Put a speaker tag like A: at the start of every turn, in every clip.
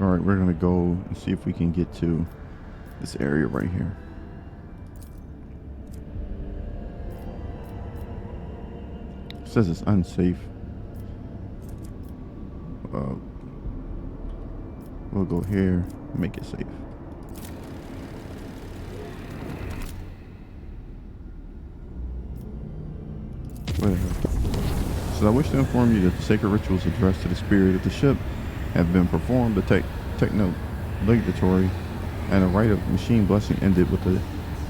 A: All right, we're gonna go and see if we can get to this area right here. It says it's unsafe. Uh, we'll go here, make it safe. So I wish to inform you that the sacred rituals addressed to the spirit of the ship have been performed. The techno-legatory and a rite of machine blessing ended with a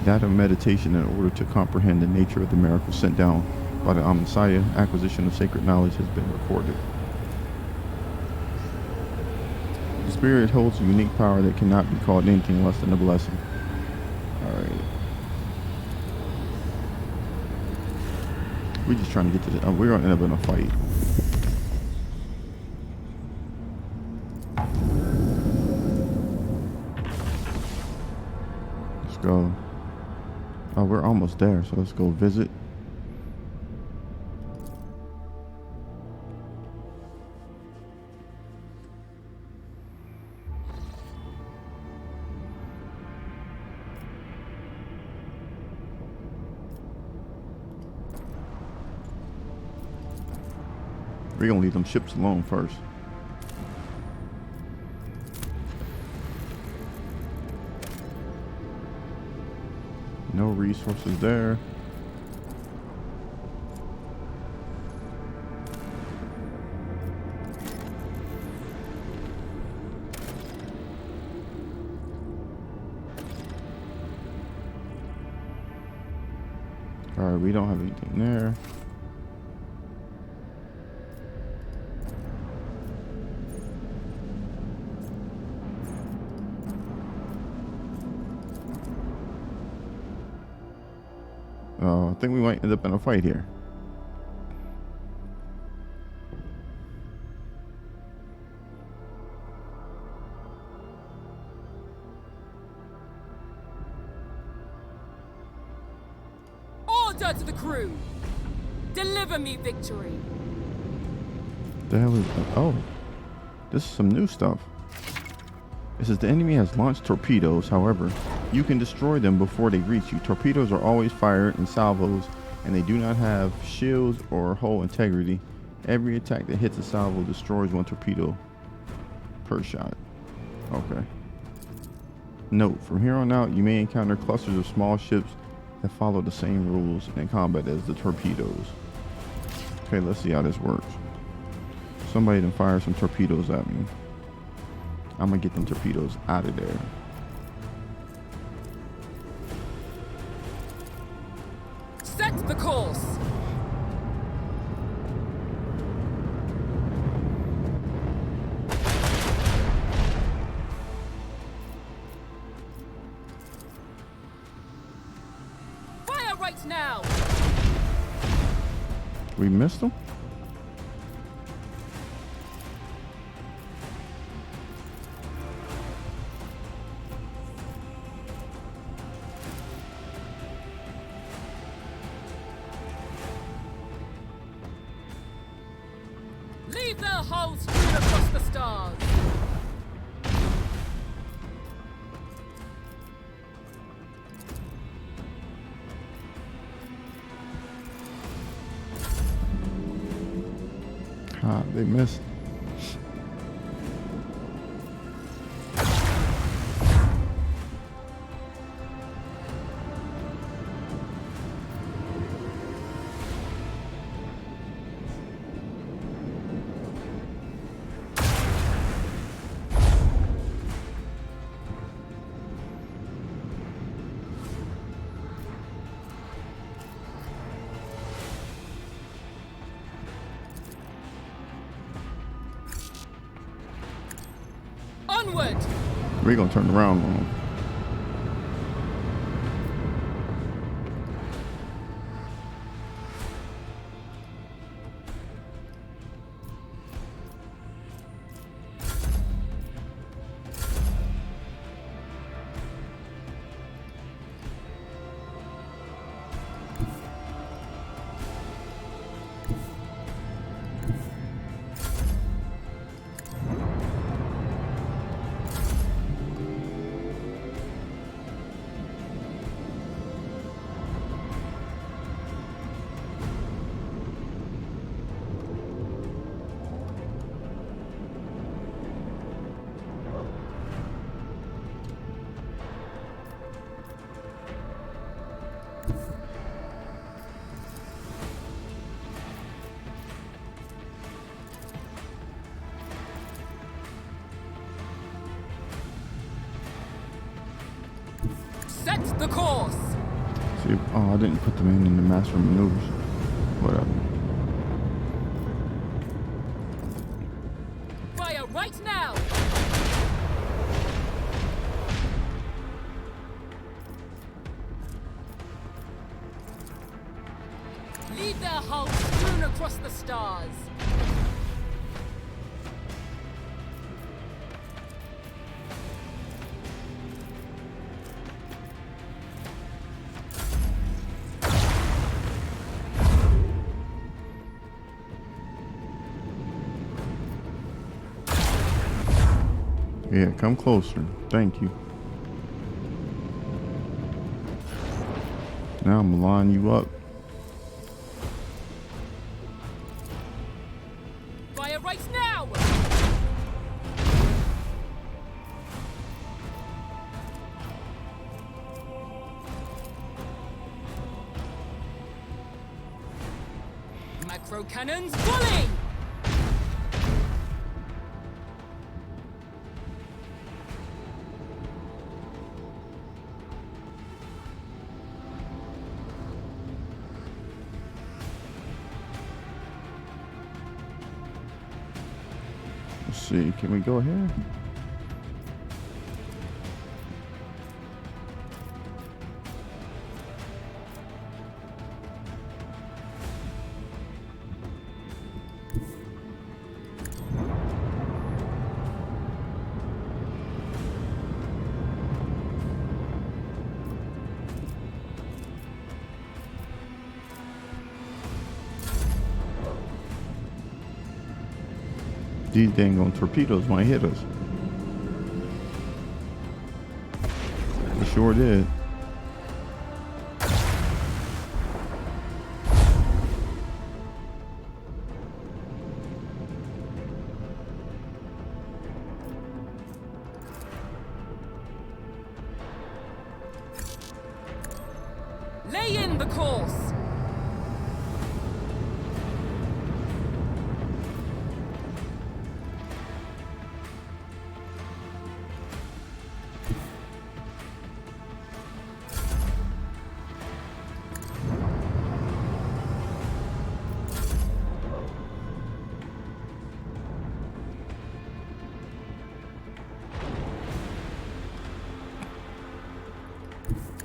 A: data meditation in order to comprehend the nature of the miracle sent down by the Messiah. Acquisition of sacred knowledge has been recorded. The spirit holds a unique power that cannot be called anything less than a blessing. Alright. We're just trying to get to the... we're going to end up in a fight. Let's go. Oh, we're almost there, so let's go visit. We're gonna leave them ships alone first. No resources there. All right, we don't have anything there. I think we might end up in a fight here.
B: Order to the crew! Deliver me victory!
A: The hell is that? Oh, this is some new stuff. It says the enemy has launched torpedoes. However, you can destroy them before they reach you. Torpedoes are always fired in salvos, and they do not have shields or hull integrity. Every attack that hits a salvo destroys one torpedo per shot. Okay. Note, from here on out, you may encounter clusters of small ships that follow the same rules in combat as the torpedoes. Okay, let's see how this works. Somebody done fire some torpedoes at me. I'm gonna get them torpedoes out of there.
B: Set the course! Fire right now!
A: We missed them?
B: Leave their hulls strewn across the stars!
A: Ah, they missed.
B: Onward!
A: We're gonna turn around on them.
B: the course.
A: See, oh, I didn't put them in the master maneuvers. Whatever.
B: Fire right now. Leave their hulls strewn across the stars.
A: Yeah, come closer. Thank you. Now I'm gonna line you up.
B: Fire right now. Macro cannons volley.
A: Let's see, can we go ahead? These dang on torpedoes might hit us. They sure did.
B: Lay in the course.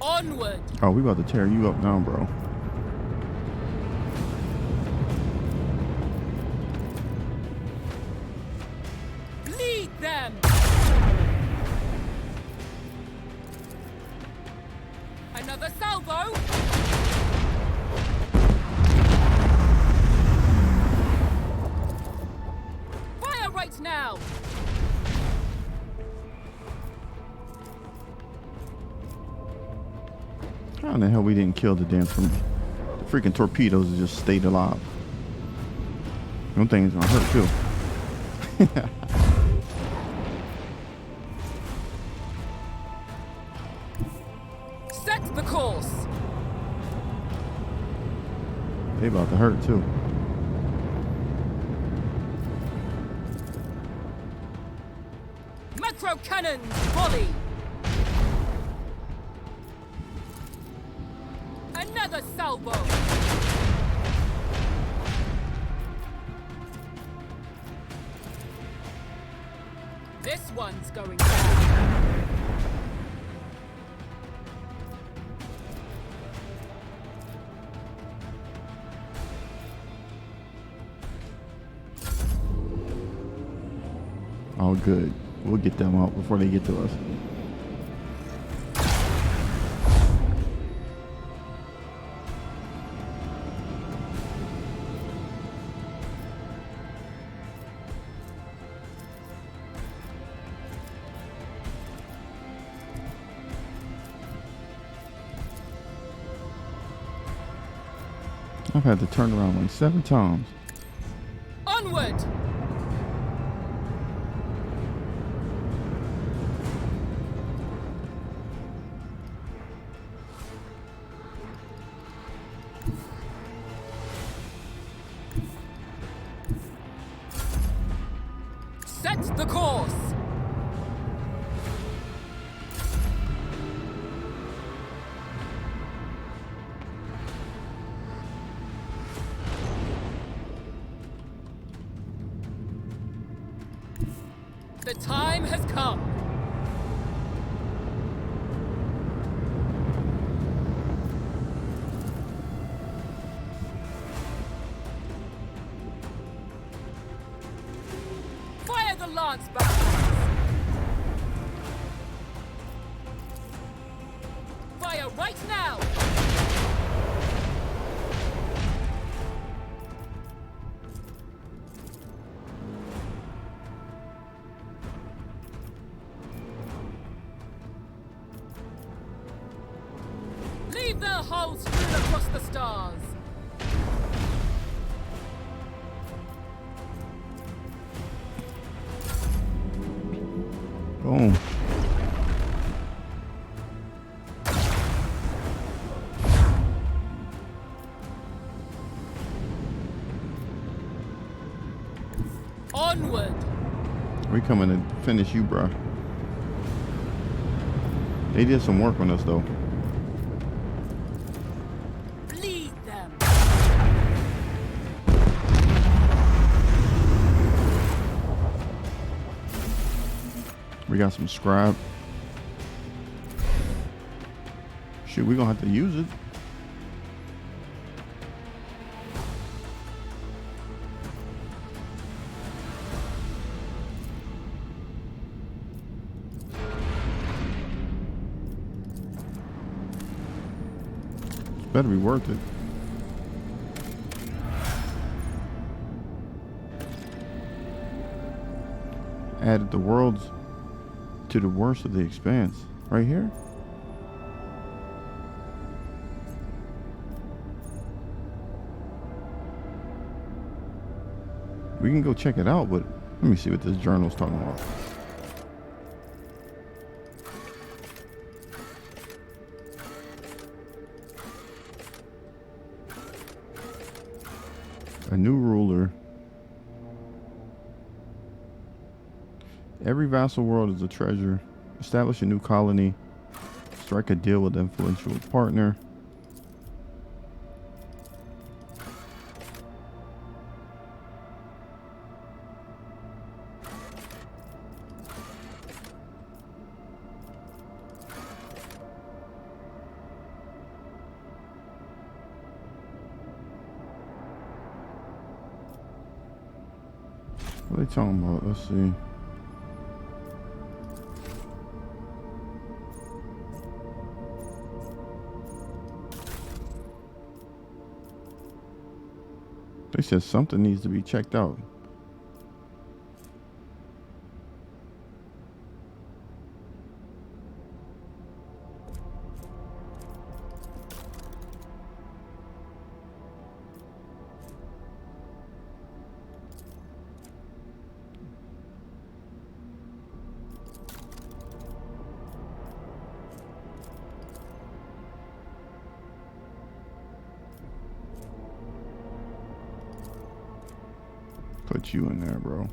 B: Onward.
A: Oh, we about to tear you up now, bro.
B: Lead them. Another salvo. Fire right now.
A: How in the hell we didn't kill the damn the freaking torpedoes that just stayed alive? Them things gonna hurt too.
B: Set the course.
A: They about to hurt too.
B: Macro cannons volley. Another salvo. This one's going down.
A: All good. We'll get them out before they get to us. I've had to turn around like 7 times.
B: Onward! Set the course! The time has come. Fire the lance batteries. Fire right now. Leave their holes strewn across the stars.
A: Boom.
B: Onward.
A: We coming to finish you, bruh. They did some work on us, though.
B: Bleed them.
A: We got some scribe. Shit, we gonna have to use it. Better be worth it. Added the worlds to the worst of the expanse. Right here? We can go check it out, but let me see what this journal's talking about. A new ruler. Every vassal world is a treasure. Establish a new colony. Strike a deal with an influential partner. What are they talking about? Let's see. They said something needs to be checked out. Put you in there, bro.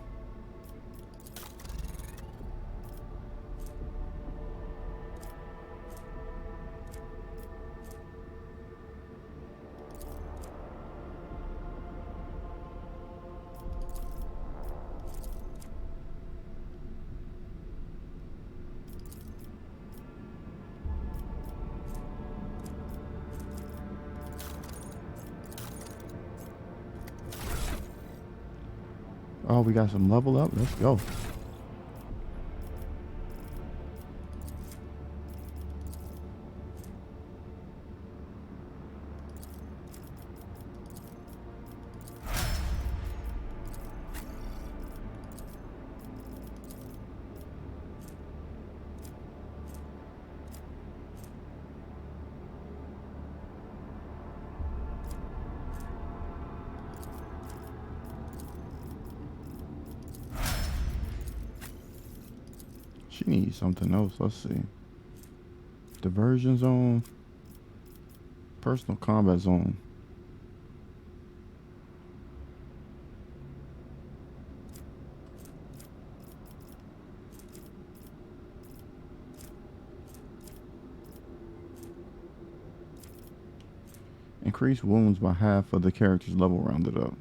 A: Oh, we got some level up. Let's go. She needs something else. Let's see. Diversion zone. Personal combat zone. Increase wounds by half of the character's level rounded up.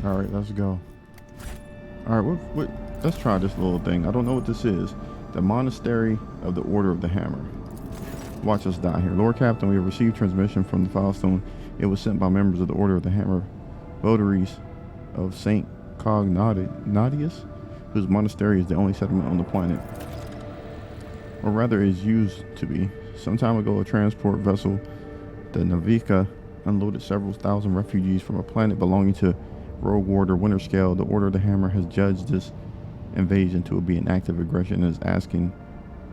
A: All right, let's go. All right, let's try this little thing. I don't know what this is. The Monastery of the Order of the Hammer. Watch us die here. Lord Captain, we have received transmission from the Filestone. It was sent by members of the Order of the Hammer, votaries of Saint Cognatius, whose monastery is the only settlement on the planet. Or rather, is used to be. Some time ago, a transport vessel, the Navica, unloaded several thousand refugees from a planet belonging to Rogue Warder Winterscale. The Order of the Hammer has judged this invasion to be an act of aggression and is asking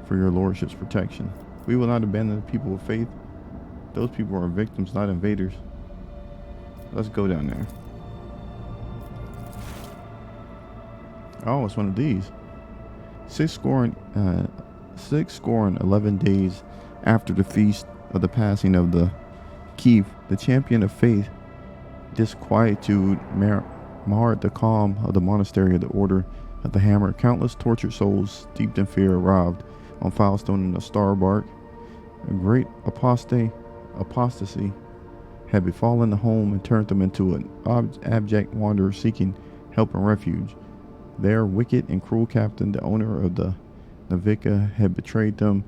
A: for your lordship's protection. We will not abandon the people of faith. Those people are victims, not invaders. Let's go down there. Oh, it's one of these. 11 days after the feast of the passing of the Keith, the champion of faith, disquietude marred the calm of the monastery of the Order of the Hammer. Countless tortured souls, steeped in fear, arrived on Filestone in a star bark. A great apostasy had befallen the home and turned them into an abject wanderer seeking help and refuge. Their wicked and cruel captain, the owner of the Navica, had betrayed them.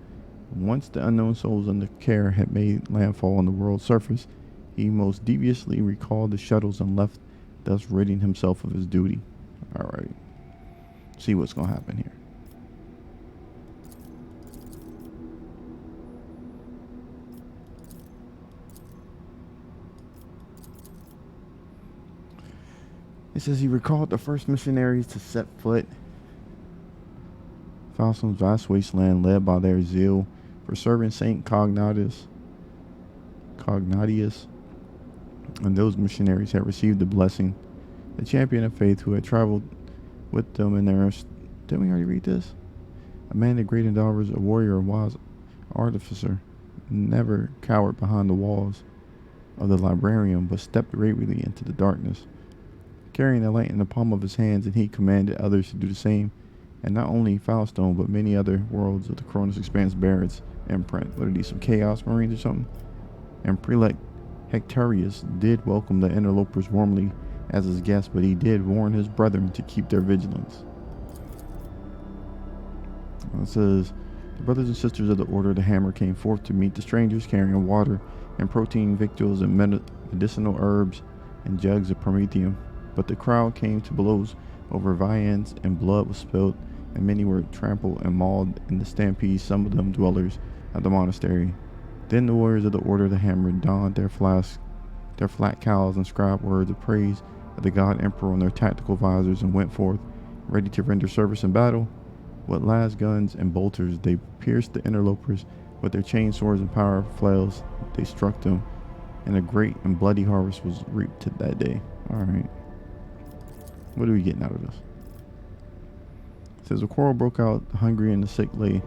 A: Once the unknown souls under care had made landfall on the world's surface, he most deviously recalled the shuttles and left, thus ridding himself of his duty. Alright. See what's going to happen here. It says he recalled the first missionaries to set foot Faustone's vast wasteland, led by their zeal for serving Saint Cognatius, and those missionaries had received the blessing. The champion of faith who had traveled with them in their... Didn't we already read this? A man of great endeavors, a warrior, a wise artificer, never cowered behind the walls of the librarium, but stepped bravely into the darkness, carrying a light in the palm of his hands, and he commanded others to do the same. And not only Filestone, but many other worlds of the Cronus Expanse bear its imprint. What are these, some Chaos Marines or something? And Prelate Hectorius did welcome the interlopers warmly as his guests, but he did warn his brethren to keep their vigilance. It says, the brothers and sisters of the Order of the Hammer came forth to meet the strangers, carrying water and protein victuals and medicinal herbs and jugs of promethium. But the crowd came to blows over viands, and blood was spilled, and many were trampled and mauled in the stampede, some of them dwellers of the monastery. Then the warriors of the Order of the Hammer donned their flat cowls and scribed words of praise of the God Emperor on their tactical visors and went forth, ready to render service in battle. With las guns and bolters, they pierced the interlopers. With their chain swords and powerful flails, they struck them, and a great and bloody harvest was reaped that day. Alright. What are we getting out of this? It says a quarrel broke out. The hungry and the sick lay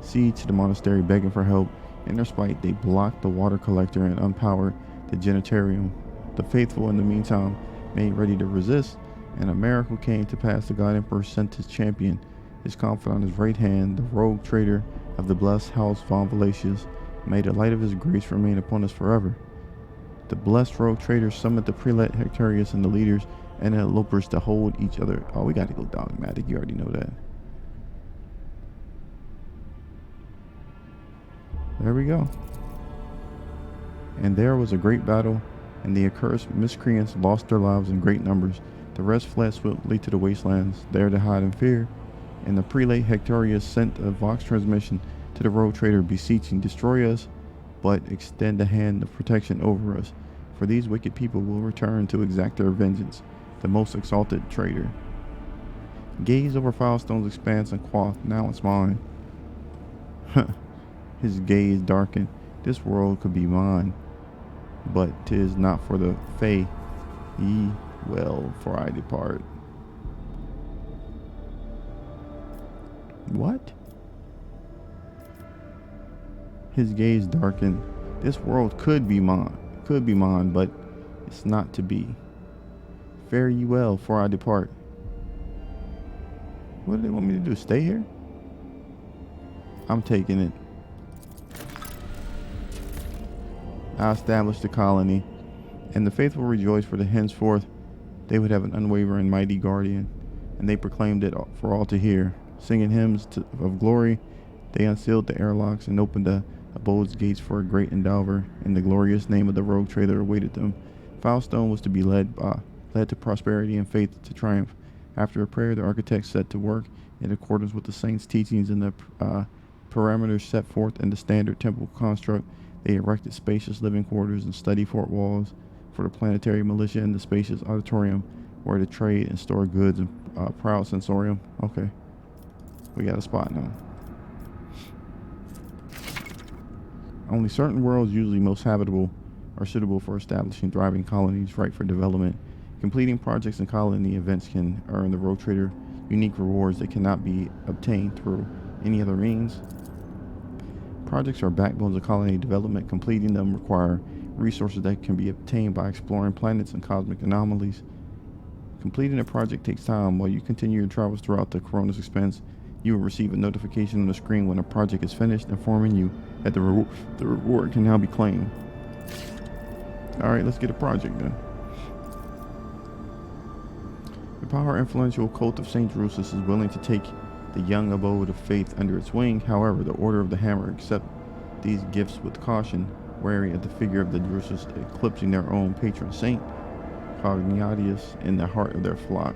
A: siege to the monastery, begging for help. In their spite, they blocked the water collector and unpowered the genitarium. The faithful, in the meantime, made ready to resist, and a miracle came to pass. The God Emperor sent his champion, his confidant on his right hand, the rogue traitor of the blessed house von Valatius. May the light of his grace remain upon us forever. The blessed rogue traitor summoned the prelate Hectorius and the leaders and the elopers to hold each other. Oh, we got to go dogmatic. You already know that. There we go. And there was a great battle, and the accursed miscreants lost their lives in great numbers. The rest fled swiftly to the wastelands, there to hide in fear. And the prelate Hectorius sent a vox transmission to the rogue traitor, beseeching, destroy us, but extend a hand of protection over us, for these wicked people will return to exact their vengeance. The most exalted traitor. Gaze over Filestone's expanse and quoth, now it's mine. His gaze darkened. This world could be mine, but 'tis not for the fey. Ye well, for I depart. What? His gaze darkened. This world could be mine, but it's not to be. Fare ye well, for I depart. What do they want me to do? Stay here? I'm taking it. I established the colony, and the faithful rejoice, for the henceforth They would have an unwavering, mighty guardian, and they proclaimed it for all to hear. Singing of glory, they unsealed the airlocks and opened the abode's gates for a great endeavor, and the glorious name of the rogue trader awaited them. Foulstone was to be led to prosperity and faith to triumph. After a prayer, the architects set to work in accordance with the saints' teachings and the parameters set forth in the standard temple construct. They erected spacious living quarters and study fort walls for the planetary militia and the spacious auditorium where to trade and store goods and proud sensorium. Okay, we got a spot now. Only certain worlds, usually most habitable, are suitable for establishing thriving colonies ripe for development. Completing projects and colony events can earn the rogue trader unique rewards that cannot be obtained through any other means. Projects are backbones of colony development. Completing them require resources that can be obtained by exploring planets and cosmic anomalies. Completing a project takes time. While you continue your travels throughout the Corona's expanse, you will receive a notification on the screen when a project is finished, informing you that the reward can now be claimed. Alright, let's get a project then. The power influential cult of St. Drusus is willing to take the young abode of faith under its wing. However, the Order of the Hammer accept these gifts with caution, wary of the figure of the Drusus eclipsing their own patron saint, Cognatius, in the heart of their flock.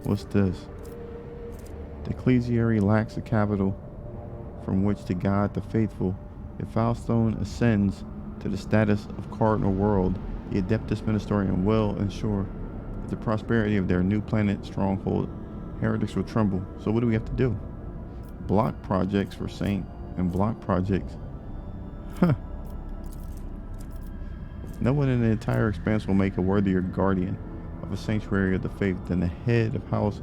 A: What's this? The ecclesiary lacks a capital from which to guide the faithful. If Foulstone ascends to the status of cardinal world, the Adeptus Ministerium will ensure the prosperity of their new planet stronghold. Heretics will tremble. So what do we have to do? Block projects for Saint and block projects. Huh. No one in the entire expanse will make a worthier guardian of a sanctuary of the faith than the head of house.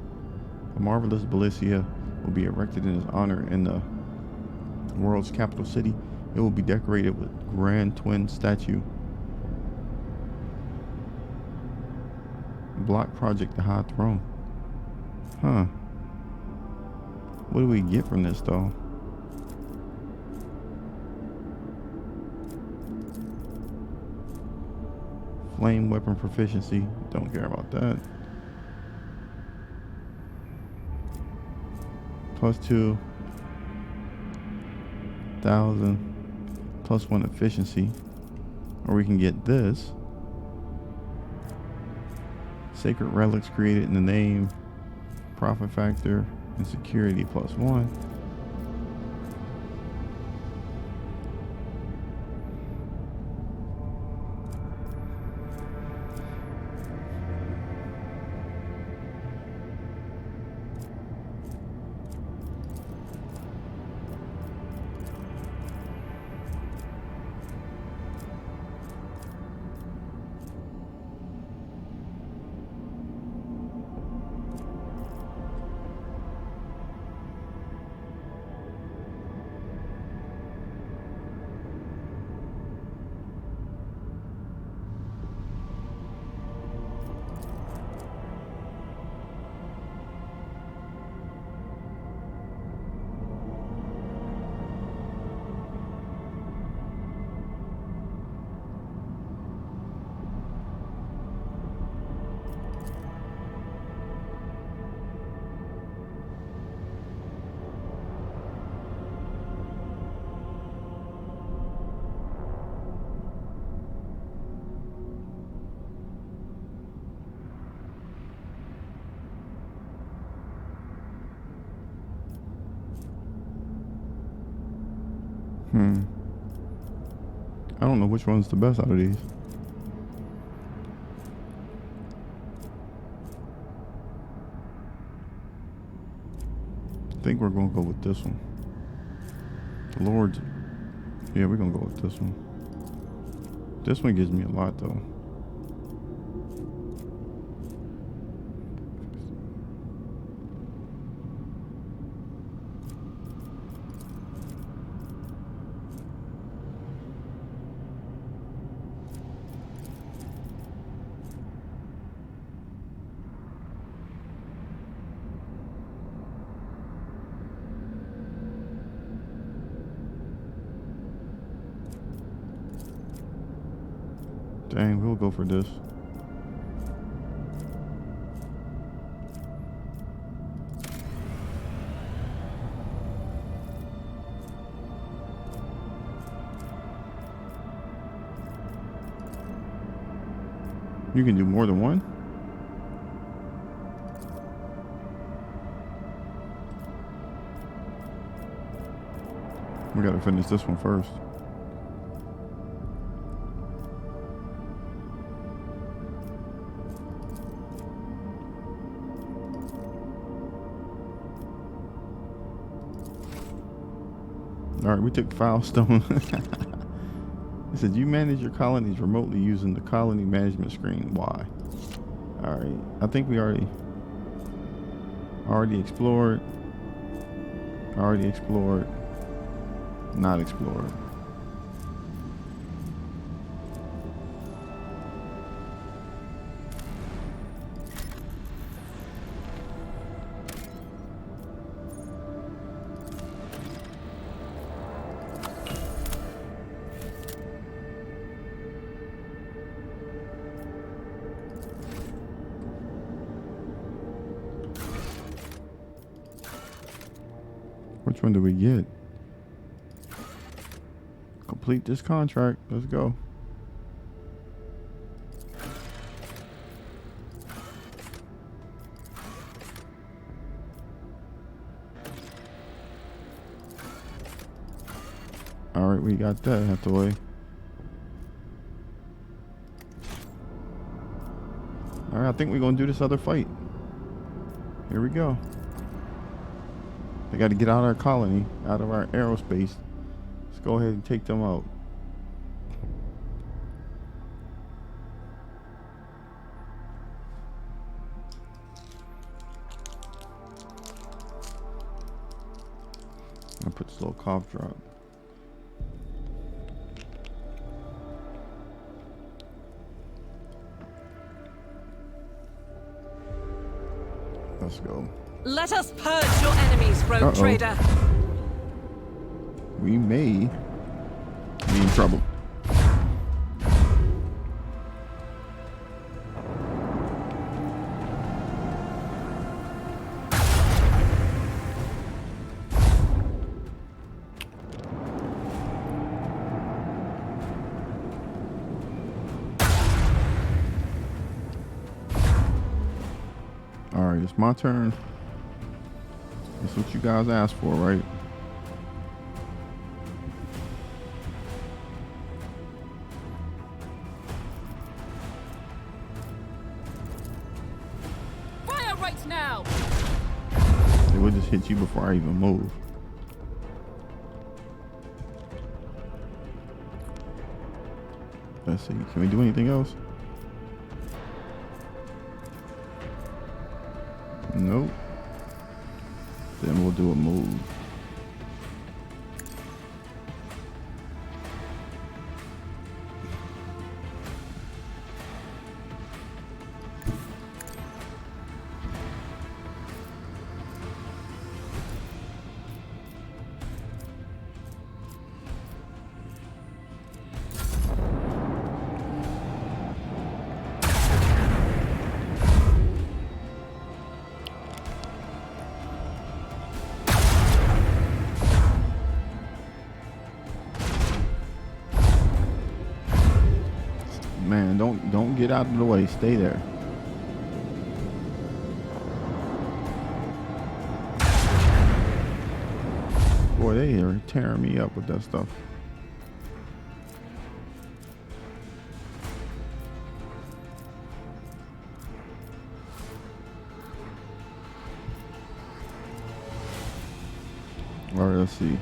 A: A marvelous Belicia will be erected in his honor in the world's capital city. It will be decorated with grand twin statue. Block project the high throne. Huh. What do we get from this though? Flame weapon proficiency. Don't care about that. Plus 2,000 plus 1 efficiency. Or we can get this. Sacred relics created in the name. Profit factor and security plus 1. I don't know which one's the best out of these. I think we're gonna go with this one. The Lord's. Yeah, we're gonna go with this one. This one gives me a lot though. Dang, we'll go for this. You can do more than one? We gotta finish this one first. Alright, we took Filestone. It said you manage your colonies remotely using the colony management screen. Why? Alright, I think we already explored. Already explored. Not explored. Which one do we get? Complete this contract. Let's go. All right, we got that out the way. All right, I think we're gonna do this other fight. Here we go. They got to get out of our colony, out of our aerospace. Let's go ahead and take them out. I'll put this little cough drop. Let's go.
B: Let us purge your enemies, rogue trader.
A: We may be in trouble. All right, it's my turn. That's what you guys asked for, right?
B: Fire right now!
A: They would just hit you before I even move. Let's see. Can we do anything else? Nope. Then we'll do a move. Man, don't get out of the way. Stay there. Boy, they are tearing me up with that stuff. All right, let's see.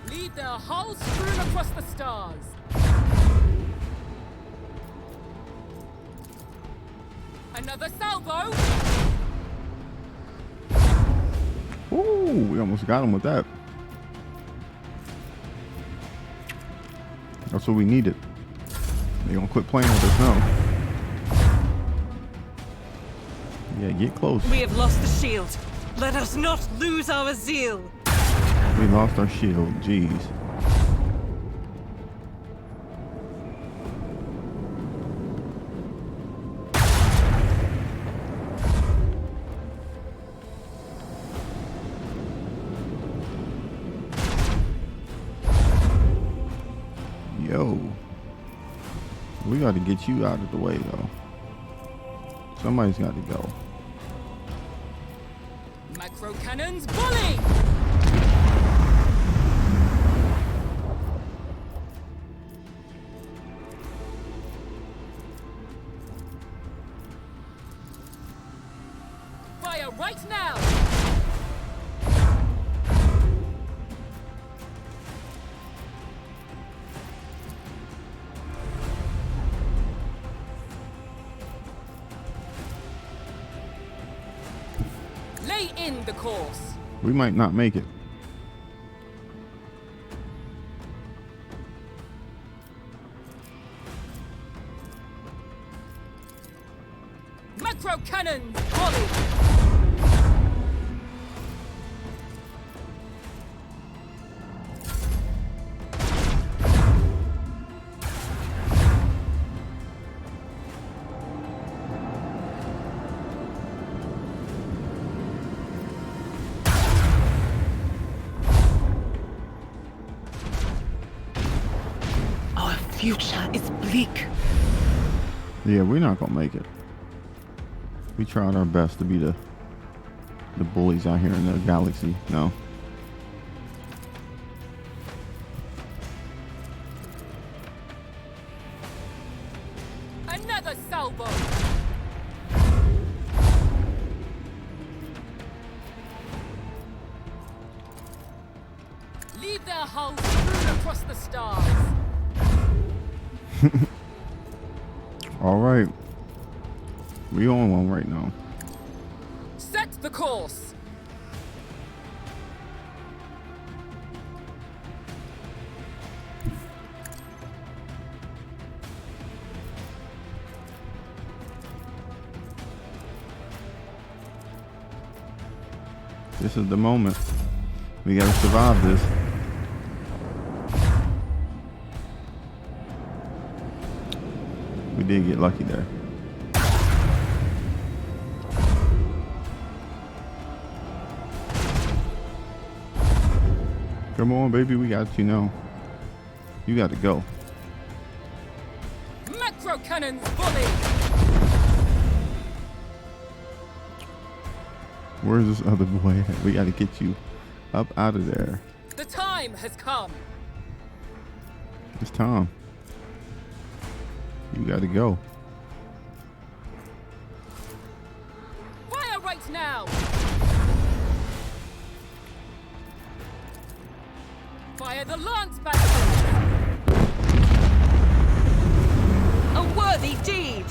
B: Lead their hulls strewn across the stars. Another salvo.
A: Ooh, we almost got him with that. That's what we needed. They gonna quit playing with us now. Yeah, get close.
C: We have lost the shield. Let us not lose our zeal.
A: We lost our shield. Jeez. Yo. We got to get you out of the way, though. Somebody's got to go.
B: Macro cannons, volley! Fire right now! Lay in the course.
A: We might not make it.
B: Macro cannons, volley!
C: Our future is bleak.
A: Yeah, we're not gonna make it. We tried our best to be the bullies out here in the galaxy. No.
B: Another salvo! Leave their hulls strewn across the stars.
A: All right. We on one right now.
B: Set the course.
A: This is the moment. We gotta survive this. We did get lucky there. Come on, baby, we got you now. You got to go.
B: Macro cannons, volley!
A: Where's this other boy at? We got to get you up out of there.
B: The time has come.
A: It's time. You got to go.
B: Fire right now! Fire the lance battery!
C: A worthy deed.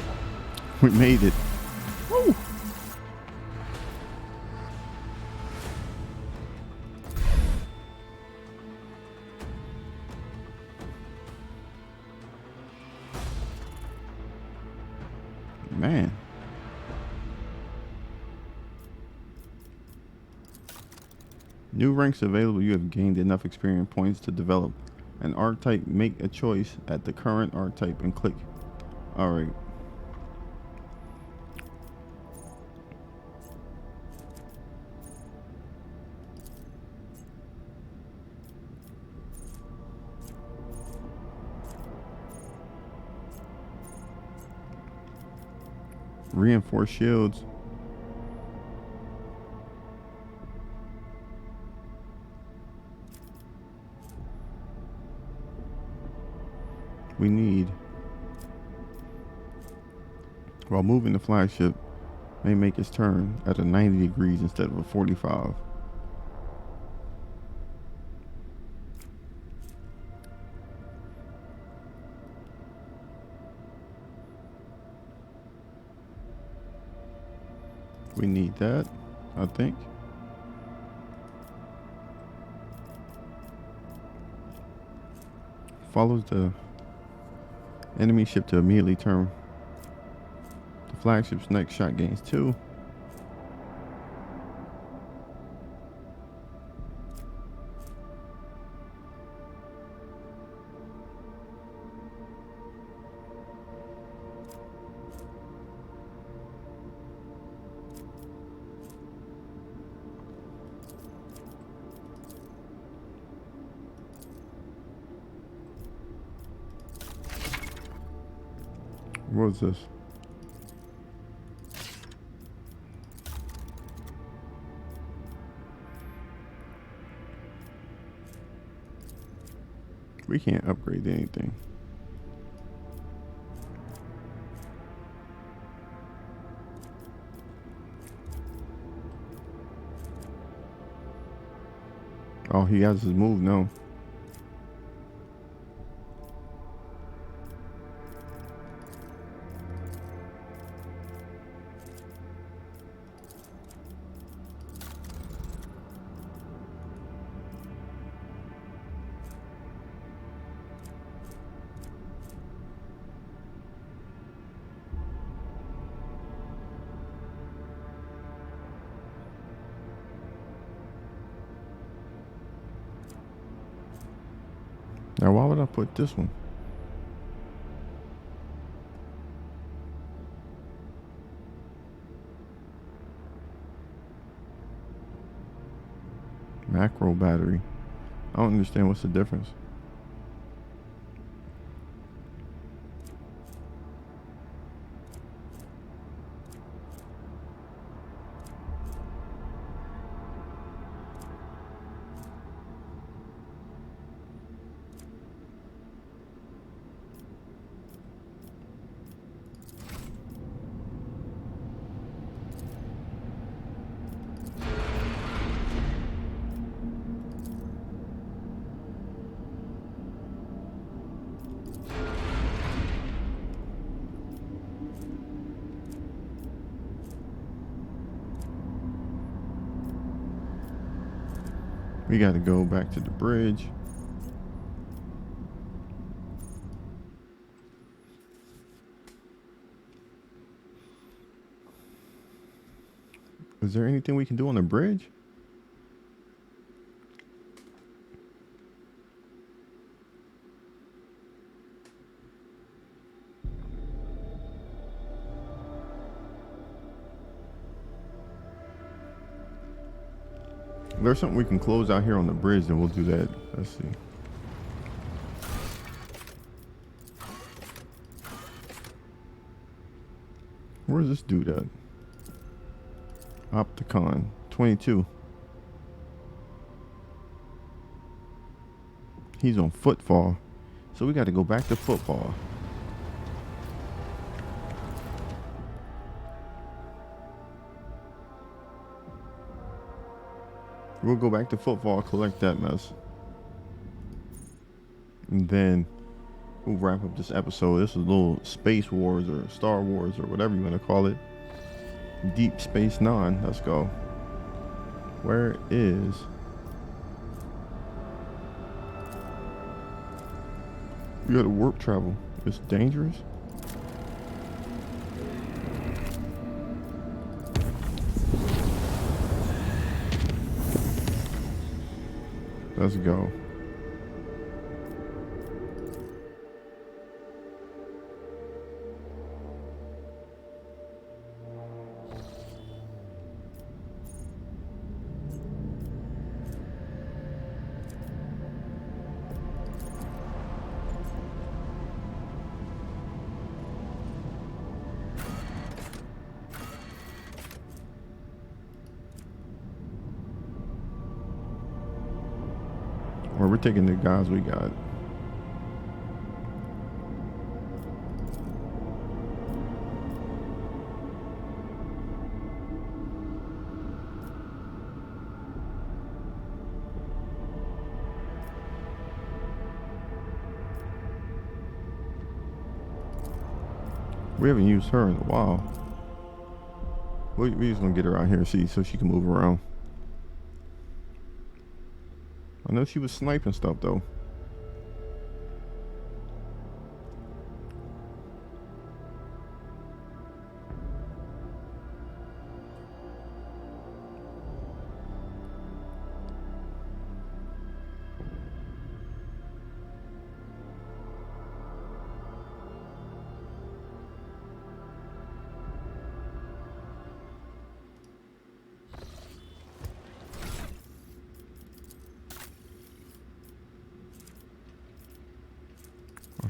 A: We made it. Woo! Man. New ranks available. You have gained enough experience points to develop an archetype. Make a choice at the current archetype and click. All right. Reinforced shields. We need, while moving the flagship, may make its turn at a 90 degrees instead of a 45. We need that, I think. Follows the Enemy ship to immediately turn. The flagship's next shot gains 2. What was this? We can't upgrade anything. Oh, he has his move now. Now, why would I put this one? Macro battery. I don't understand what's the difference. We got to go back to the bridge. Is there anything we can do on the bridge? There's something we can close out here on the bridge, then we'll do that. Let's see. Where's this dude at? Opticon 22. He's on footfall. So we got to go back to footfall. We'll go back to football, collect that mess. And then we'll wrap up this episode. This is a little Space Wars or Star Wars or whatever you want to call it. Deep Space Nine. Let's go. Where is... We gotta warp travel. It's dangerous. Let's go. Or we're taking the guys we got. We haven't used her in a while. We just gonna get her out here, see, so she can move around. I know she was sniping stuff though.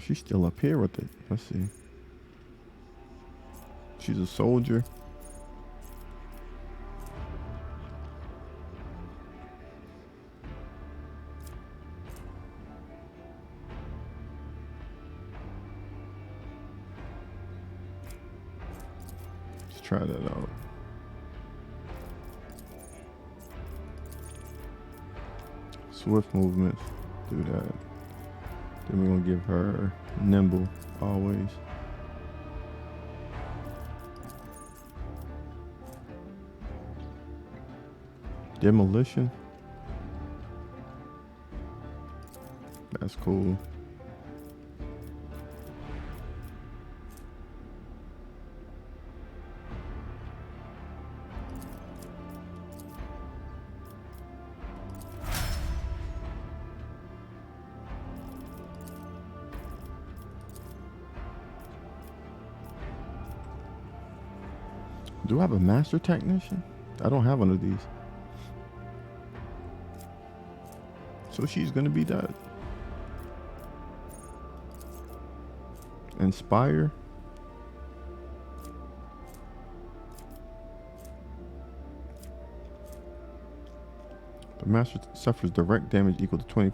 A: she's still up here with it. Let's see. She's a soldier. Let's try that out. Swift movements. Do that. Then we're gonna give her nimble always. Demolition. That's cool. Do I have a master technician? I don't have one of these. So she's gonna be that. Inspire. The master suffers direct damage equal to 20.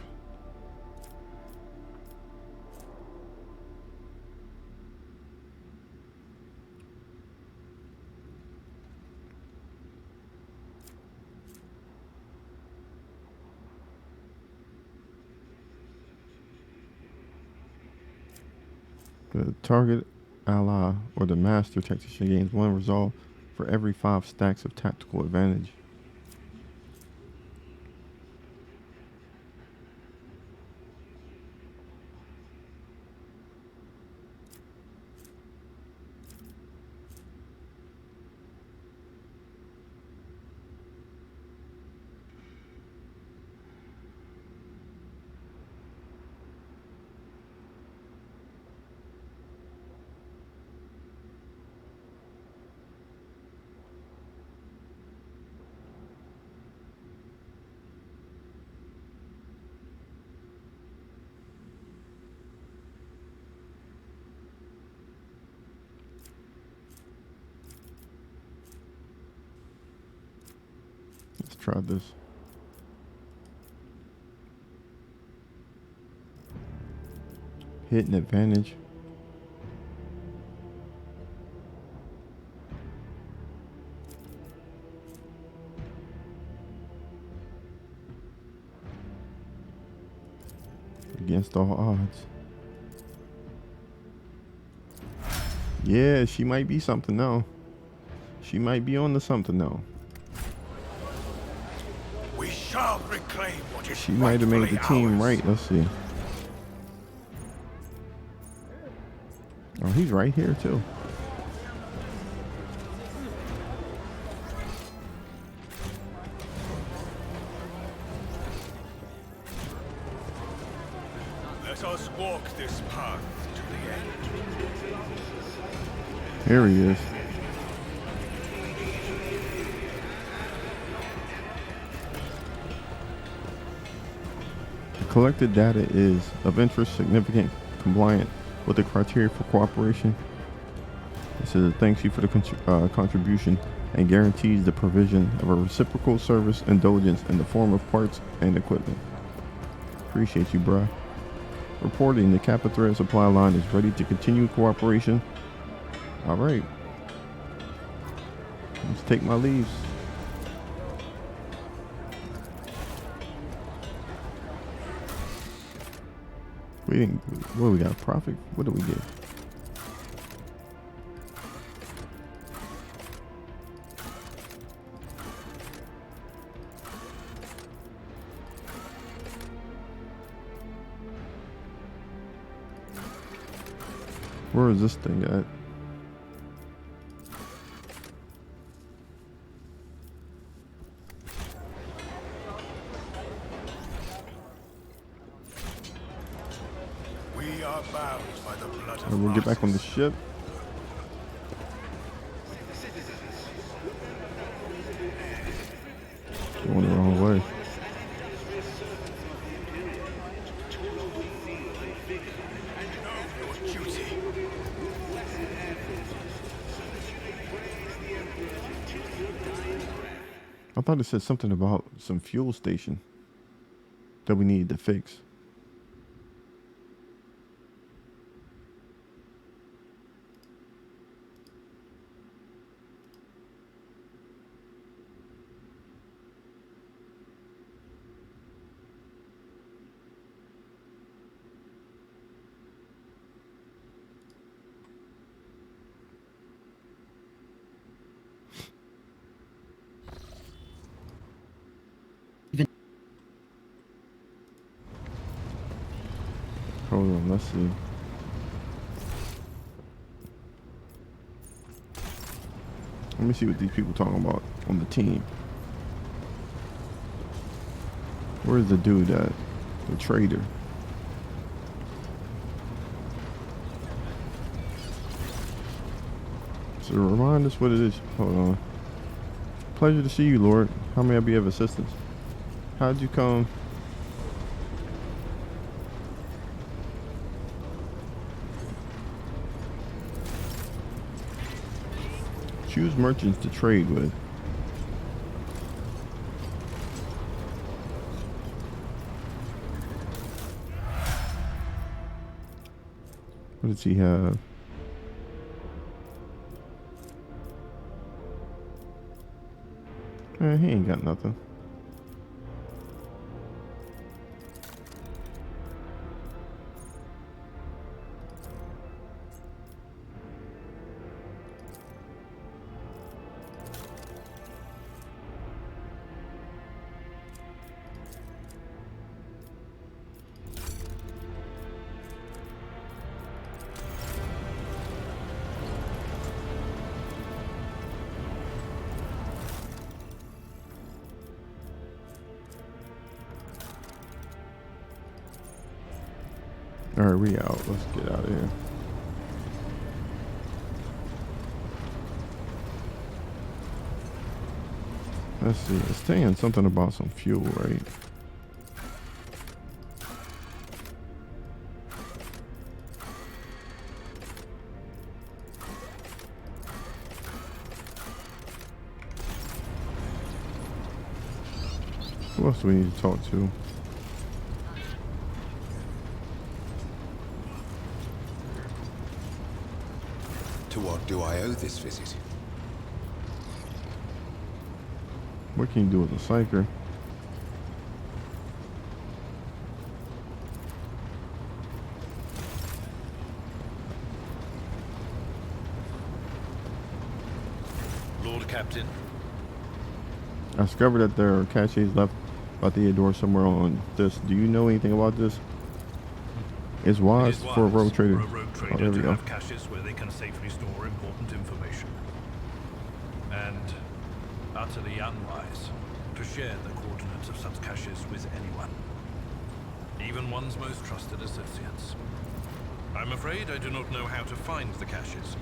A: The target ally or the master tactician gains 1 resolve for every 5 stacks of tactical advantage. Let's try this. Hidden advantage. Against all odds. Yeah, she might be something now. She might be on to something now.
D: We shall reclaim what is
A: She might have made the team
D: ours.
A: right. Let's see. Oh, he's right here too.
D: Let us walk this path to the end.
A: Here he is. The collected data is of interest, significant, compliant with the criteria for cooperation. It says it thanks you for the contribution and guarantees the provision of a reciprocal service indulgence in the form of parts and equipment. Appreciate you, bruh. Reporting the Kappa Thread supply line is ready to continue cooperation. All right. Let's take my leaves. We didn't. What do we got? Profit? What do we get? Where is this thing at?
D: We are bound by the blood of
A: And we'll get back on the
D: martyrs.
A: ship. Going the wrong way. I thought it said something about some fuel station that we needed to fix. Hold on, let's see. Let me see what these people talking about on the team. Where's the dude at? The trader. So remind us what it is. Hold on. Pleasure to see you, Lord. How may I be of assistance? How'd you come? Choose merchants to trade with. What does he have? He ain't got nothing. Alright, we out. Let's get out of here. Let's see. It's saying something about some fuel, right? Who else do we need to talk to?
E: To what do I owe this visit?
A: What can you do with a psyker?
D: Lord Captain,
A: I discovered that there are caches left by Theodore somewhere on this. Do you know anything about this? It's wise for a rogue trader. Oh, there we go.
D: have caches where they can safely store important information. And utterly unwise to share the coordinates of such caches with anyone. Even one's most trusted associates. I'm afraid I do not know how to find the caches,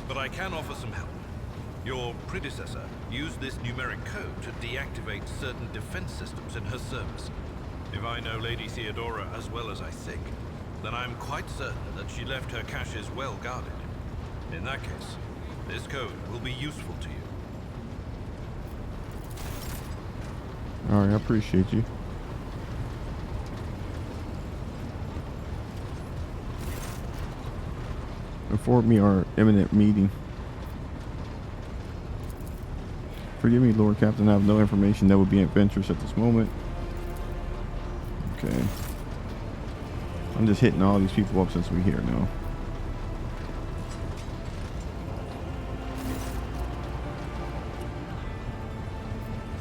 D: but I can offer some help. Your predecessor used this numeric code to deactivate certain defense systems in her service. If I know Lady Theodora as well as I think, then I'm quite certain that she left her caches well guarded. In that case, this code will be useful to you.
A: Alright, I appreciate you. Inform me our imminent meeting. Forgive me, Lord Captain, I have no information that would be of interest at this moment. Okay. I'm just hitting all these people up since we're here now.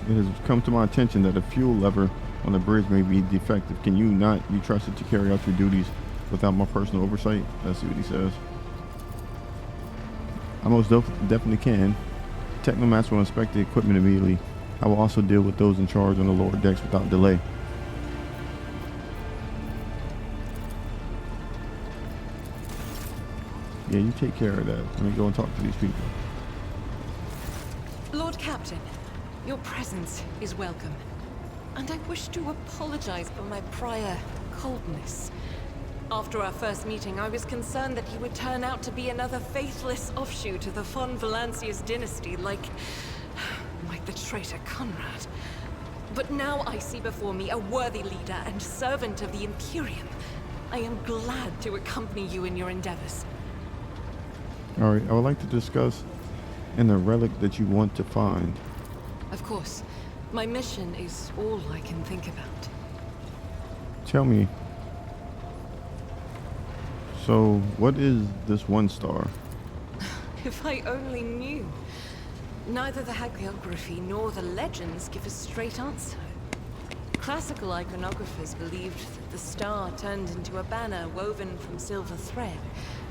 A: It has come to my attention that a fuel lever on the bridge may be defective. Can you not be trusted to carry out your duties without my personal oversight? Let's see what he says. I most definitely can. Technomaster will inspect the equipment immediately. I will also deal with those in charge on the lower decks without delay. Yeah, you take care of that. Let me go and talk to these people.
C: Lord Captain, your presence is welcome. And I wish to apologize for my prior coldness. After our first meeting, I was concerned that he would turn out to be another faithless offshoot of the von Valancius dynasty, like my the traitor Conrad. But now I see before me a worthy leader and servant of the Imperium. I am glad to accompany you in your endeavors.
A: Alright, I would like to discuss in the relic that you want to find.
C: Of course, my mission is all I can think about.
A: Tell me. So, what is this 1 star?
C: If I only knew. Neither the hagiography nor the legends give a straight answer. Classical iconographers believed that the star turned into a banner woven from silver thread,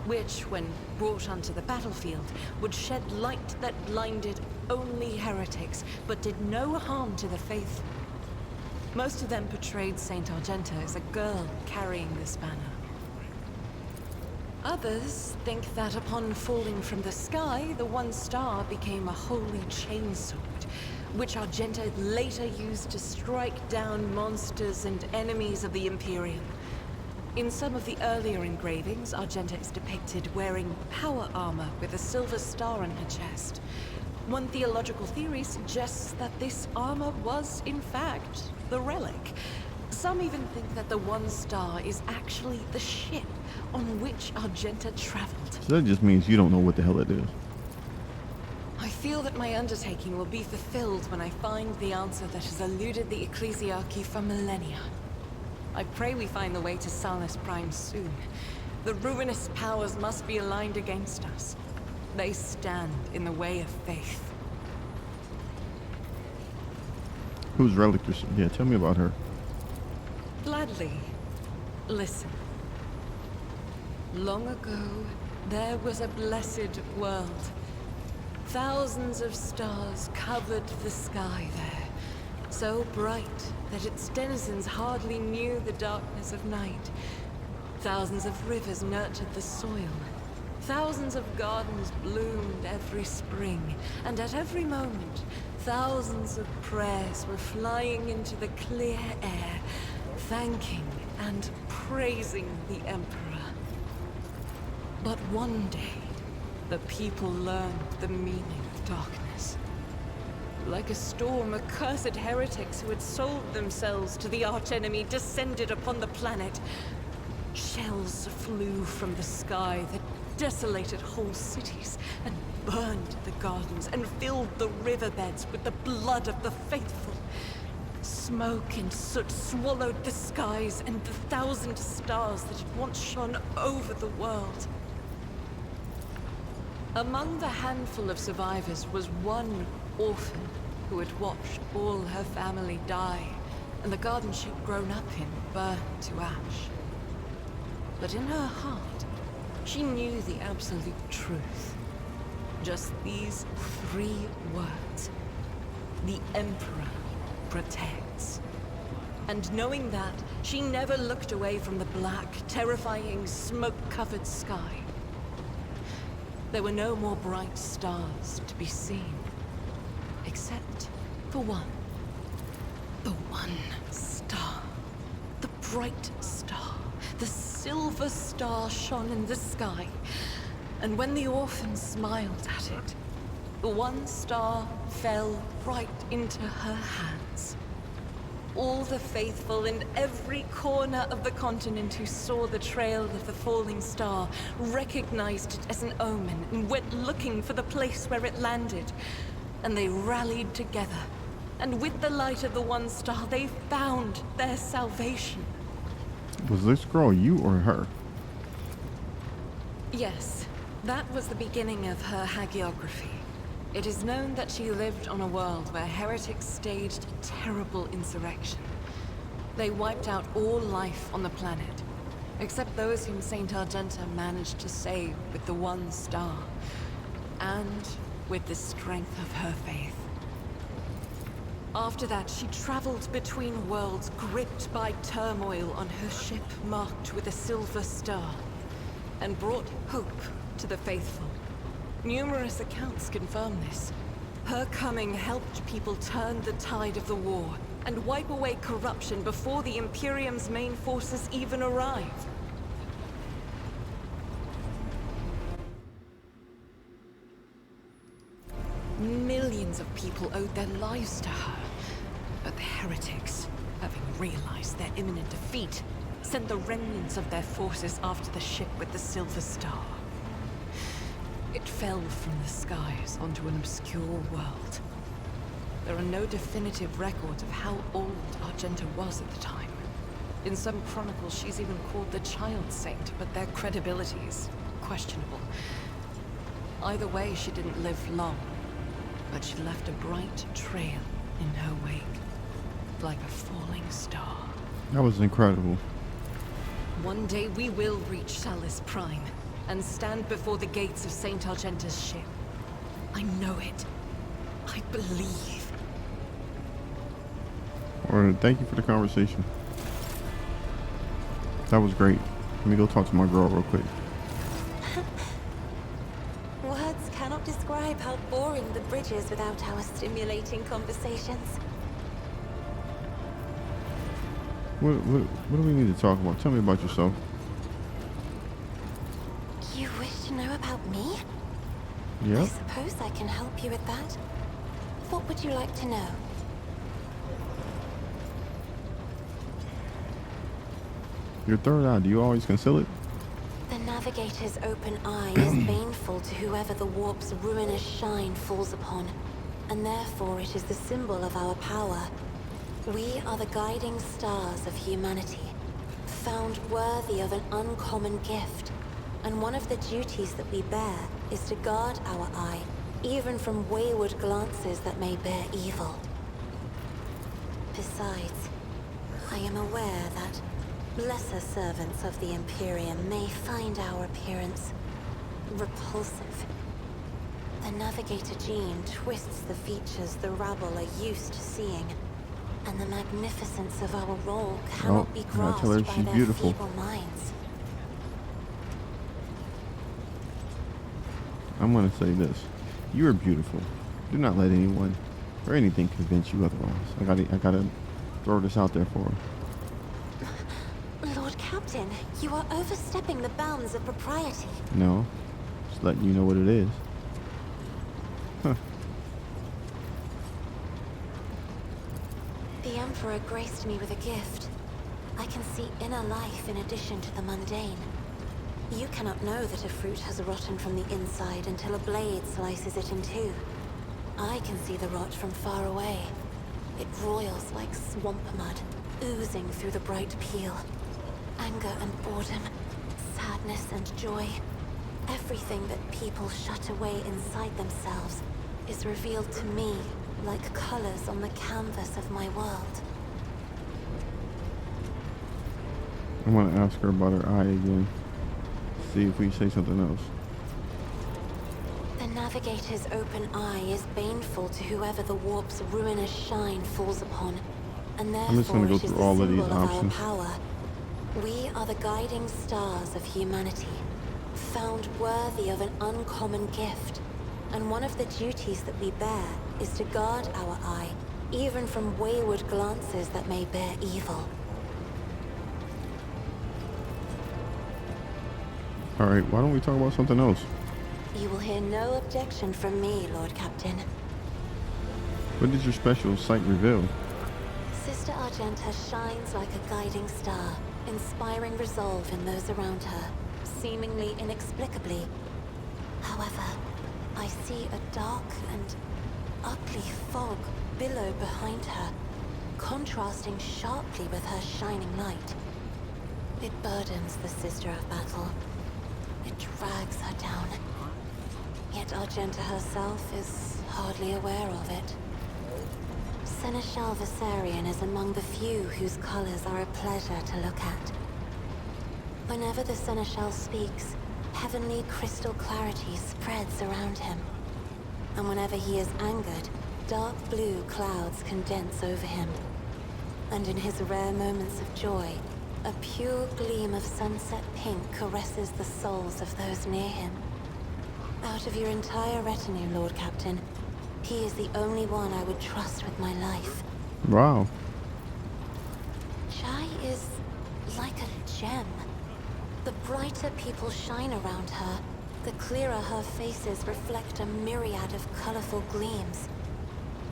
C: which, when brought onto the battlefield, would shed light that blinded only heretics, but did no harm to the faithful. Most of them portrayed Saint Argenta as a girl carrying this banner. Others think that upon falling from the sky, the 1 star became a holy chainsword, which Argenta later used to strike down monsters and enemies of the Imperium. In some of the earlier engravings, Argenta is depicted wearing power armor with a silver star on her chest. One theological theory suggests that this armor was, in fact, the relic. Some even think that the 1 star is actually the ship on which Argenta traveled.
A: So that just means you don't know what the hell it is.
C: I feel that my undertaking will be fulfilled when I find the answer that has eluded the Ecclesiarchy for millennia. I pray we find the way to Salus Prime soon. The ruinous powers must be aligned against us. They stand in the way of faith.
A: Whose relic is she? Yeah, tell me about her.
C: Gladly. Listen. Long ago, there was a blessed world. Thousands of stars covered the sky there, so bright that its denizens hardly knew the darkness of night. Thousands of rivers nurtured the soil. Thousands of gardens bloomed every spring, and at every moment, thousands of prayers were flying into the clear air, thanking and praising the Emperor. But one day, the people learned the meaning of darkness. Like a storm, accursed heretics who had sold themselves to the archenemy descended upon the planet. Shells flew from the sky that desolated whole cities and burned the gardens and filled the riverbeds with the blood of the faithful. Smoke and soot swallowed the skies and the 1,000 stars that had once shone over the world. Among the handful of survivors was one orphan who had watched all her family die, and the garden she'd grown up in burn to ash. But in her heart, she knew the absolute truth. Just these 3 words. The Emperor protects. And knowing that, she never looked away from the black, terrifying, smoke-covered sky. There were no more bright stars to be seen. Except for one. The 1 star. The bright star. The silver star shone in the sky. And when the orphan smiled at it, the 1 star fell right into her hands. All the faithful in every corner of the continent who saw the trail of the falling star recognized it as an omen and went looking for the place where it landed. And they rallied together. And with the light of the 1 star, they found their salvation.
A: Was this girl you or her?
C: Yes, that was the beginning of her hagiography. It is known that she lived on a world where heretics staged a terrible insurrection. They wiped out all life on the planet, except those whom Saint Argenta managed to save with the 1 star, and with the strength of her faith. After that, she traveled between worlds, gripped by turmoil on her ship marked with a silver star, and brought hope to the faithful. Numerous accounts confirm this. Her coming helped people turn the tide of the war and wipe away corruption before the Imperium's main forces even arrived. Millions Thousands of people owed their lives to her. But the heretics, having realized their imminent defeat, sent the remnants of their forces after the ship with the Silver Star. It fell from the skies onto an obscure world. There are no definitive records of how old Argenta was at the time. In some chronicles, she's even called the Child Saint, but their credibility is questionable. Either way, she didn't live long, but she left a bright trail in her wake, like a falling star.
A: That was incredible.
C: One day we will reach Salis Prime and stand before the gates of Saint Argenta's ship. I know it. I believe.
A: Alright, thank you for the conversation. That was great. Let me go talk to my girl real quick.
F: Words cannot describe how boring the bridge is without our stimulating conversations.
A: What do we need to talk about? Tell me about yourself.
F: You wish to know about me? I
A: Yep.
F: suppose I can help you with that. What would you like to know?
A: Your third eye, do you always conceal it?
F: The Navigator's open eye is baneful to whoever the warp's ruinous shine falls upon, and therefore it is the symbol of our power. We are the guiding stars of humanity, found worthy of an uncommon gift, and one of the duties that we bear is to guard our eye, even from wayward glances that may bear evil. Besides, I am aware that lesser servants of the Imperium may find our appearance repulsive. The Navigator gene twists the features the rabble are used to seeing, and the magnificence of our role cannot be
A: I
F: grasped
A: tell her
F: by
A: she's
F: their
A: beautiful.
F: feeble minds.
A: I'm gonna say this. You are beautiful. Do not let anyone or anything convince you otherwise. I gotta throw this out there for her.
F: Lord Captain, you are overstepping the bounds of propriety.
A: No. Just letting you know what it is. Huh.
F: The Emperor graced me with a gift. I can see inner life in addition to the mundane. You cannot know that a fruit has rotten from the inside until a blade slices it in two. I can see the rot from far away. It roils like swamp mud, oozing through the bright peel. Anger and boredom, sadness and joy. Everything that people shut away inside themselves is revealed to me like colors on the canvas of my world.
A: I want to ask her about her eye again. See if we say something else.
F: The Navigator's open eye is baneful to whoever the warp's ruinous shine falls upon, and
A: I'm just
F: therefore
A: gonna go
F: it is
A: through
F: the
A: all of
F: symbol
A: these
F: of our
A: options.
F: power. We are the guiding stars of humanity, found worthy of an uncommon gift, and one of the duties that we bear is to guard our eye, even from wayward glances that may bear evil.
A: Alright, why don't we talk about something else?
F: You will hear no objection from me, Lord Captain.
A: What did your special sight reveal?
F: Sister Argenta shines like a guiding star, inspiring resolve in those around her, seemingly inexplicably. However, I see a dark and ugly fog billow behind her, contrasting sharply with her shining light. It burdens the Sister of Battle. It drags her down. Yet Argenta herself is hardly aware of it. Seneschal Viserion is among the few whose colors are a pleasure to look at. Whenever the Seneschal speaks, heavenly crystal clarity spreads around him. And whenever he is angered, dark blue clouds condense over him. And in his rare moments of joy, a pure gleam of sunset pink caresses the souls of those near him. Out of your entire retinue, Lord Captain, he is the only one I would trust with my life.
A: Wow.
F: Chai is like a gem. The brighter people shine around her, the clearer her faces reflect a myriad of colorful gleams.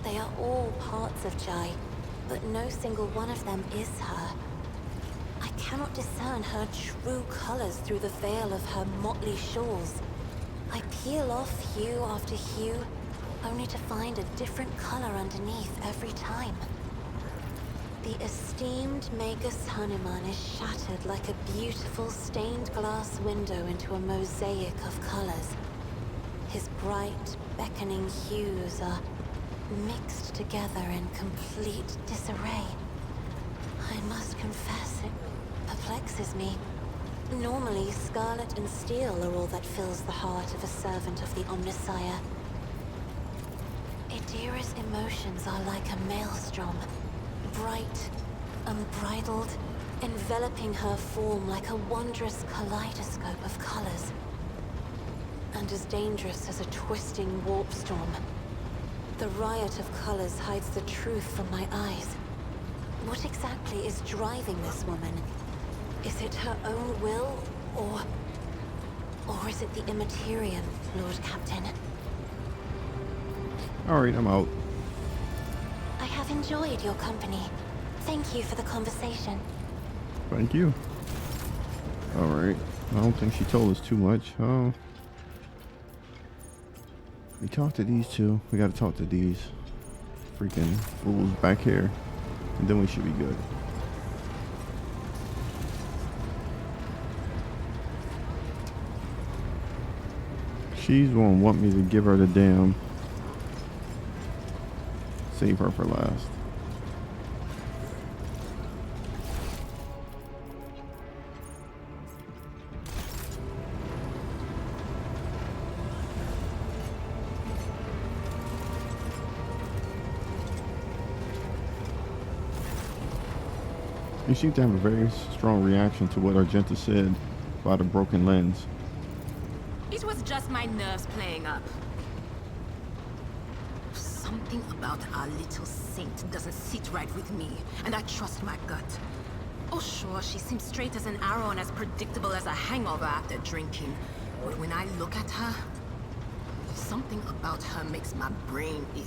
F: They are all parts of Jai, but no single one of them is her. I cannot discern her true colors through the veil of her motley shawls. I peel off hue after hue, only to find a different color underneath every time. The esteemed Magus Hanuman is shattered like a beautiful stained glass window into a mosaic of colors. His bright, beckoning hues are mixed together in complete disarray. I must confess, it perplexes me. Normally, scarlet and steel are all that fills the heart of a servant of the Omnissiah. Idira's emotions are like a maelstrom, bright, unbridled, enveloping her form like a wondrous kaleidoscope of colors. And as dangerous as a twisting warp storm. The riot of colors hides the truth from my eyes. What exactly is driving this woman? Is it her own will, or is it the Immaterium, Lord Captain?
A: Alright, I'm out.
F: I have enjoyed your company. Thank you for the conversation.
A: Thank you. Alright. I don't think she told us too much. Oh. We talked to these two. We gotta talk to these freaking fools back here. And then we should be good. She's gonna want me to give her the damn. Save her for last. You seem to have a very strong reaction to what Argenta said about a broken lens.
B: It was just my nerves playing up. Something about our little saint doesn't sit right with me, and I trust my gut. Oh sure, she seems straight as an arrow and as predictable as a hangover after drinking. But when I look at her, something about her makes my brain itch.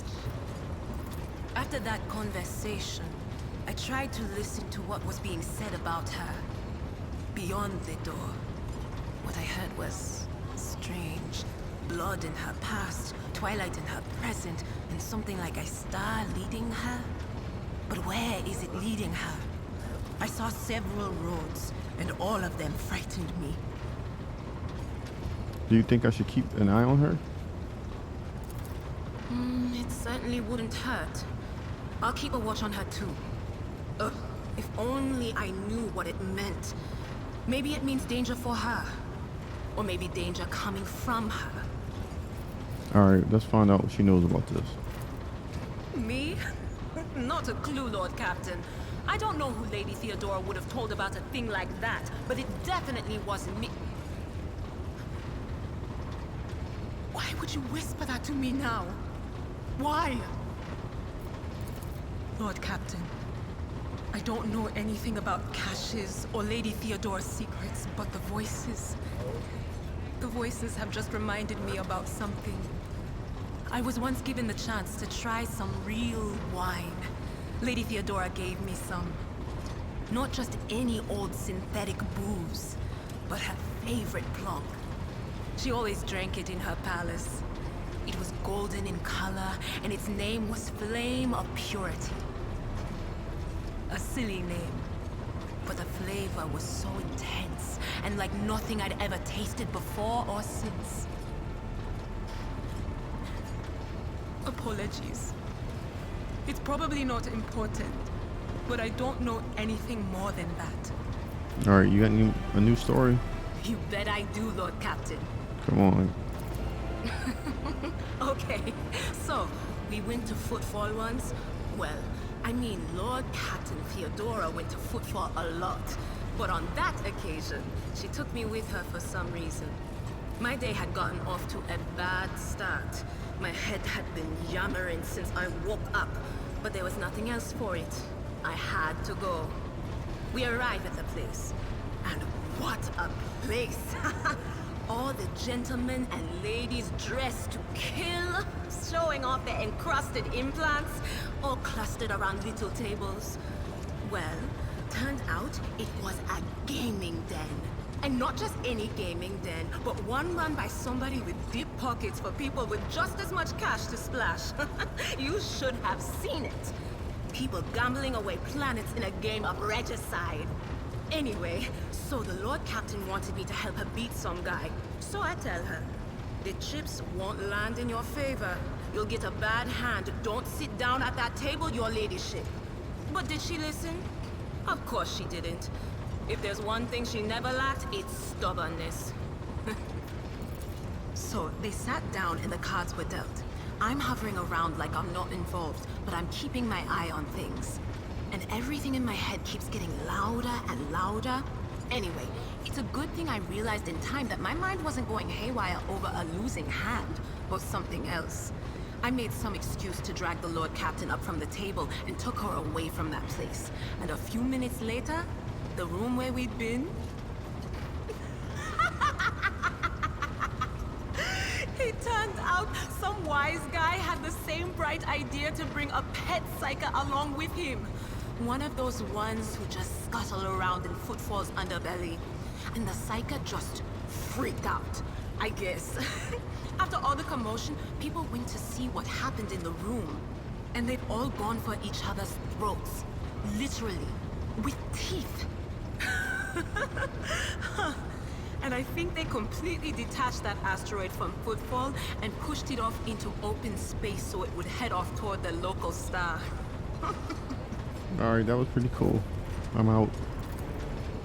B: After that conversation, I tried to listen to what was being said about her. Beyond the door, what I heard was strange. Blood in her past, twilight in her present, and something like a star leading her. But where is it leading her? I saw several roads, and all of them frightened me.
A: Do you think I should keep an eye on her?
B: It certainly wouldn't hurt. I'll keep a watch on her too. If only I knew what it meant. Maybe it means danger for her. Or maybe danger coming from her.
A: Alright, let's find out what she knows about this.
B: Me? Not a clue, Lord Captain. I don't know who Lady Theodora would have told about a thing like that, but it definitely wasn't me. Why would you whisper that to me now? Why? Lord Captain, I don't know anything about caches or Lady Theodora's secrets, but the voices have just reminded me about something. I was once given the chance to try some real wine. Lady Theodora gave me some. Not just any old synthetic booze, but her favorite plonk. She always drank it in her palace. It was golden in color, and its name was Flame of Purity. A silly name, but the flavor was so intense, and like nothing I'd ever tasted before or since. Apologies. It's probably not important, but I don't know anything more than that.
A: Alright, you got a new story?
B: You bet I do, Lord Captain.
A: Come on.
B: Okay, so, we went to Footfall once? Well, I mean, Lord Captain Theodora went to Footfall a lot. But on that occasion, she took me with her for some reason. My day had gotten off to a bad start. My head had been yammering since I woke up, but there was nothing else for it. I had to go. We arrived at the place. And what a place! All the gentlemen and ladies dressed to kill, showing off their encrusted implants, all clustered around little tables. Well, turned out it was a gaming den. And not just any gaming den, but one run by somebody with deep pockets for people with just as much cash to splash. You should have seen it. People gambling away planets in a game of regicide. Anyway, so the Lord Captain wanted me to help her beat some guy. So I tell her, the chips won't land in your favor. You'll get a bad hand. Don't sit down at that table, your ladyship. But did she listen? Of course she didn't. If there's one thing she never lacked, it's stubbornness. So they sat down and the cards were dealt. I'm hovering around like I'm not involved, but I'm keeping my eye on things. And everything in my head keeps getting louder and louder. Anyway, it's a good thing I realized in time that my mind wasn't going haywire over a losing hand, but something else. I made some excuse to drag the Lord Captain up from the table and took her away from that place. And a few minutes later, the room where we'd been... It turned out some wise guy had the same bright idea to bring a pet psyker along with him. One of those ones who just scuttle around in Footfall's underbelly. And the psyker just freaked out, I guess. After all the commotion, people went to see what happened in the room. And they'd all gone for each other's throats. Literally. With teeth. And I think they completely detached that asteroid from Footfall and pushed it off into open space so it would head off toward the local star.
A: Alright, that was pretty cool. I'm out.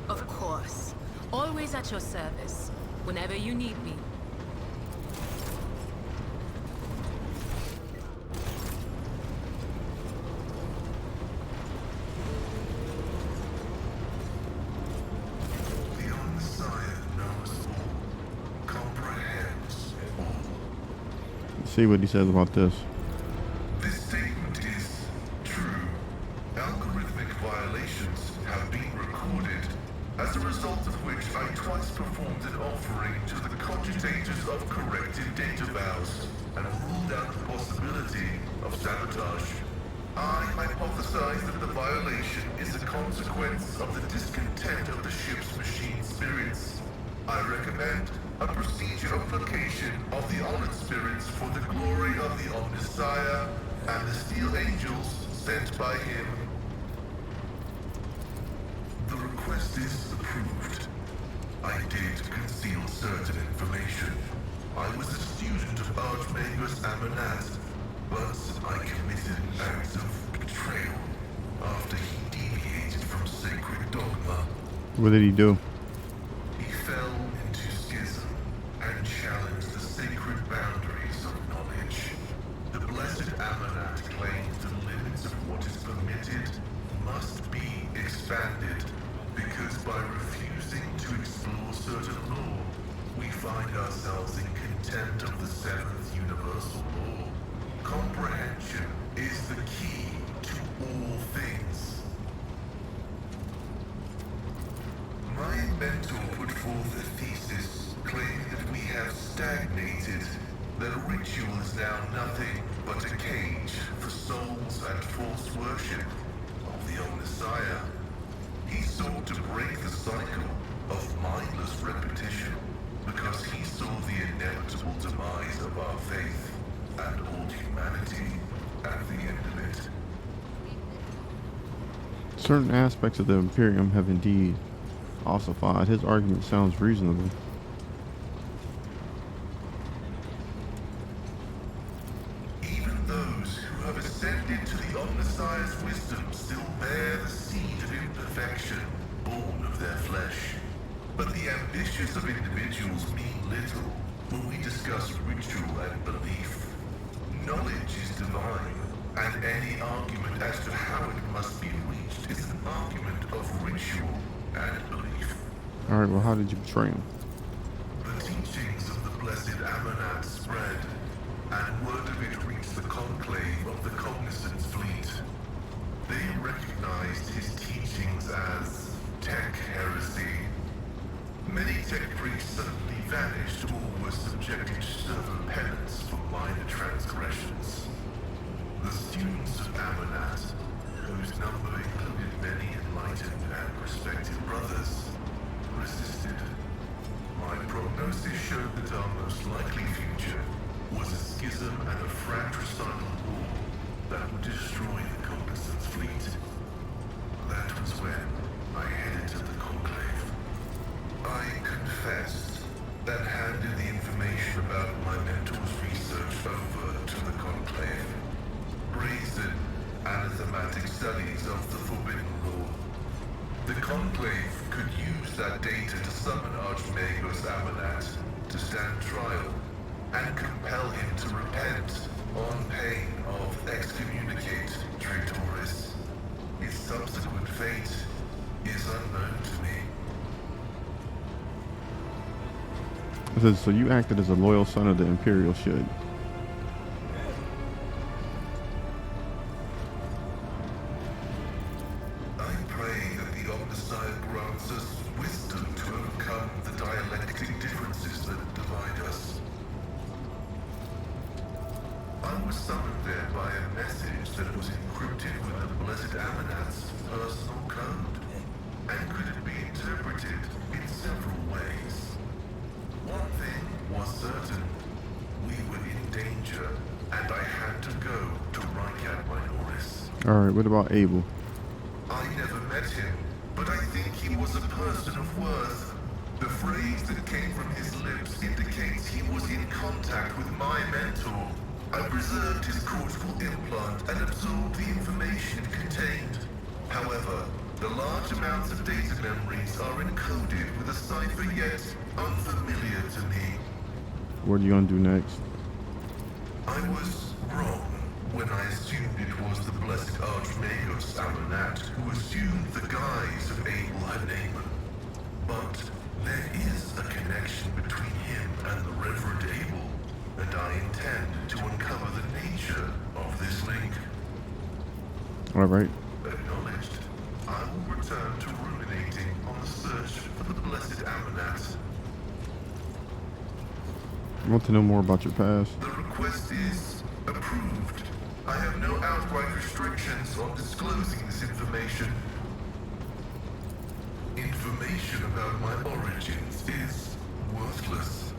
B: Of course. Always at your service. Whenever you need me.
A: Let's see what he says about this.
G: This statement is true. Algorithmic violations have been recorded, as a result of which I twice performed an offering to the cogitators of corrected data vows and ruled out the possibility of sabotage. I hypothesize that the violation is a consequence of the discontent of the ship's machine spirits. I recommend a procedure of placation of the honored spirits for the glory of the Omnissiah and the steel angels sent by him. The request is approved. I did conceal certain information. I was a student of Archmagus Amanat, but I committed an act of betrayal after he deviated from sacred dogma.
A: What did he do?
G: He fell into schism and challenged the sacred boundaries of knowledge. The blessed Amanat claims the limits of what is permitted must be expanded, because by refusing to explore certain law, we find ourselves in contempt of the seventh universal law. Comprehension is the key to all things. My mentor put forth a thesis claiming that we have stagnated, that a ritual is now nothing but a cage for souls and false worship of the Omnissiah. He sought to break the cycle of mindless repetition because he saw the inevitable demise of our faith and all humanity at the end of it.
A: Certain aspects of the Imperium have indeed ossified. His argument sounds reasonable.
G: Even those who have ascended to the Omnissiah's wisdom still bear the seed of imperfection born of their flesh. But the ambitions of individuals mean little when we discuss ritual and belief. Knowledge is divine, and any argument as to how it must be reached is an argument of ritual and belief.
A: Alright, well, how did you betray him?
G: The teachings of the blessed Amanat spread, and word of it reached the conclave of the Cognizance fleet. They recognized his teachings as tech heresy. Many tech priests suddenly vanished although it included many enlightened and respected brothers, resisted. My prognosis showed that our most likely future was a schism and a fratricidal war that would destroy the Cognizance fleet. That was when I headed to the Conclave. I confessed, then handed the information about my mentor's research over to the Conclave. Brazen, anathematic studies of the Forbidden Law. The Conclave could use that data to summon Archmagos Amanat to stand trial and compel him to repent on pain of excommunicate Traitoris. His subsequent fate is unknown to me.
A: It says, so you acted as a loyal son of the Imperial should.
G: I pray that the Omnissiah grants us wisdom to overcome the dialectic differences that divide us. I was summoned there by a message that was encrypted with the Blessed Amanat's personal code, and could it be interpreted in several ways. One thing was certain. We were in danger, and I had to go to Rykat Minoris.
A: Alright, what about Abel?
G: I never met him, but I think he was a person of worth. The phrase that came from his lips indicates he was in contact with my mentor. I preserved his cortical implant and absorbed the information it contained. However, the large amounts of data memories are encoded with a cipher yet unfamiliar to me.
A: What are you gonna do next?
G: I was wrong when I assumed it was the blessed Archmagos Amanat who assumed the guise of Abel Haneman. But there is a connection between him and the Reverend Abel, and I intend to uncover the nature of this link.
A: Alright.
G: Acknowledged. I will return to ruminating on the search for the blessed Amanat.
A: I want to know more about your past.
G: The request is approved. I have no outright restrictions on disclosing this information. Information about my origins is worthless.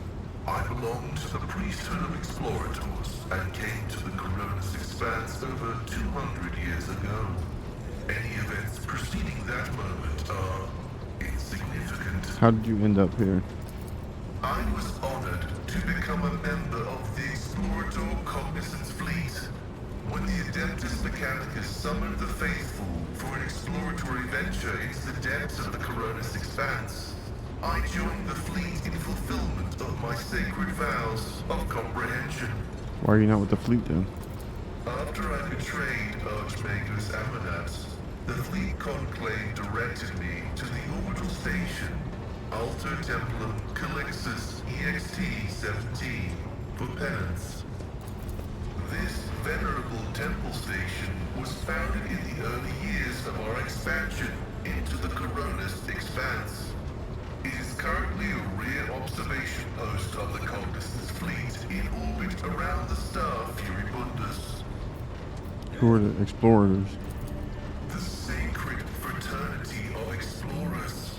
G: I belong to the priesthood of explorators and came to the Coronis Expanse over 200 years ago. Any events preceding that moment are insignificant.
A: How did you end up here?
G: I was honored to become a member of the Explorator Cognizance Fleet. When the Adeptus Mechanicus summoned the faithful for an exploratory venture into the depths of the Coronis Expanse, I joined the fleet in fulfillment of my sacred vows of comprehension.
A: Why are you not with the fleet then?
G: After I betrayed Archmagos Amanat, the fleet conclave directed me to the orbital station, Alter Templum Calixus EXT-17, for penance. This venerable temple station was founded in the early years of our expansion into the Coronis Expanse. It is currently a rear observation post of the Cognizance fleet in orbit around the star Furibundus.
A: Who are the explorers?
G: The sacred fraternity of explorers.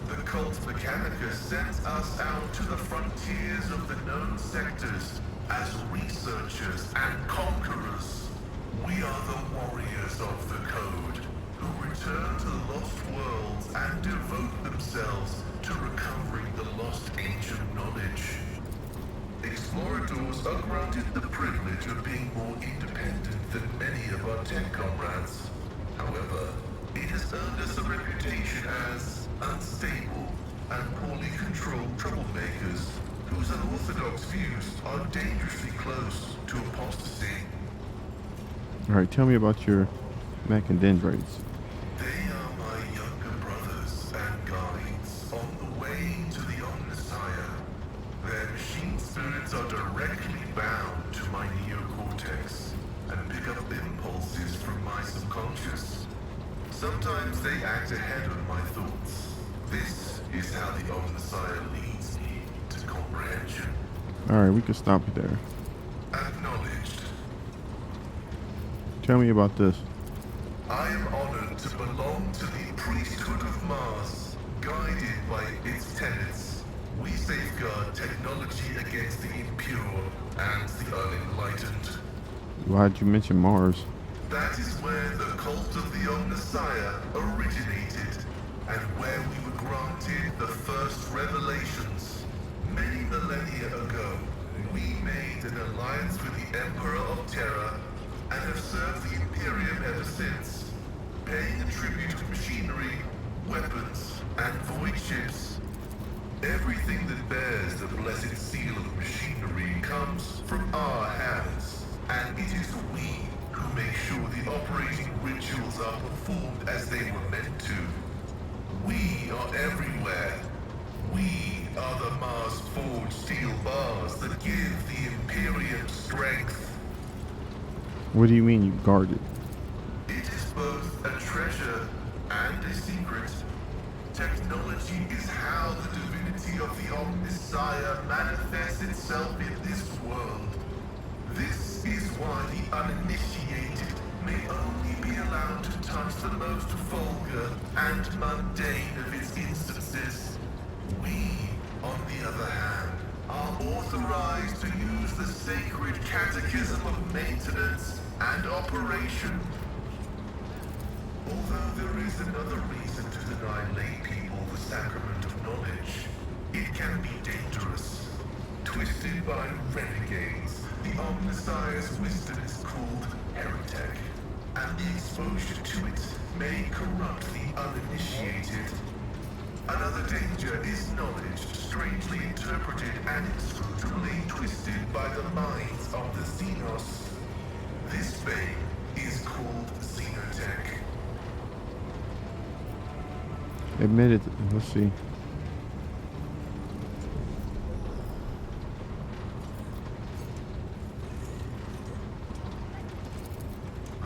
G: The cult Mechanica sends us out to the frontiers of the known sectors as researchers and conquerors. We are the warriors of the code, who return to the lost worlds and devote themselves to recovering the lost ancient knowledge. Explorators are granted the privilege of being more independent than many of our tech comrades. However, it has earned us a reputation as unstable and poorly controlled troublemakers whose unorthodox views are dangerously close to apostasy.
A: Alright, tell me about your mech and dendrites.
G: They are my younger brothers and guides on the way to the Omnissiah. Their machine spirits are directly bound to my neocortex and pick up impulses from my subconscious. Sometimes they act ahead of my thoughts. This is how the Omnissiah leads me to comprehension.
A: Alright, we can stop it there.
G: Acknowledged.
A: Tell me about this.
G: I am honored to belong to the priesthood of Mars, guided by its tenets. We safeguard technology against the impure and the unenlightened.
A: Why'd you mention Mars?
G: That is where the cult of the Omnissiah originated, and where we were granted the first revelations. Many millennia ago, we made an alliance with the Emperor of Terra, and have served the Imperium ever since, paying a tribute of machinery, weapons, and void ships. Everything that bears the blessed seal of machinery comes from our hands, and it is we who make sure the operating rituals are performed as they were meant to. We are everywhere. We are the Mars-forged steel bars that give the Imperium strength.
A: What do you mean you guard it?
G: It is both a treasure and a secret. Technology is how the divinity of the Omnissiah manifests itself in this world. This is why the uninitiated may only be allowed to touch the most vulgar and mundane of its instances. We, on the other hand, are authorized to use the sacred catechism of maintenance and operation. Although there is another reason to deny lay people the sacrament of knowledge, it can be dangerous. Twisted by renegades, the Omnissiah's wisdom is called heretic, and the exposure to it may corrupt the uninitiated. Another danger is knowledge strangely interpreted and inscrutably twisted by the minds of the Xenos. This vein is called xenotech.
A: Admit it. Let's see.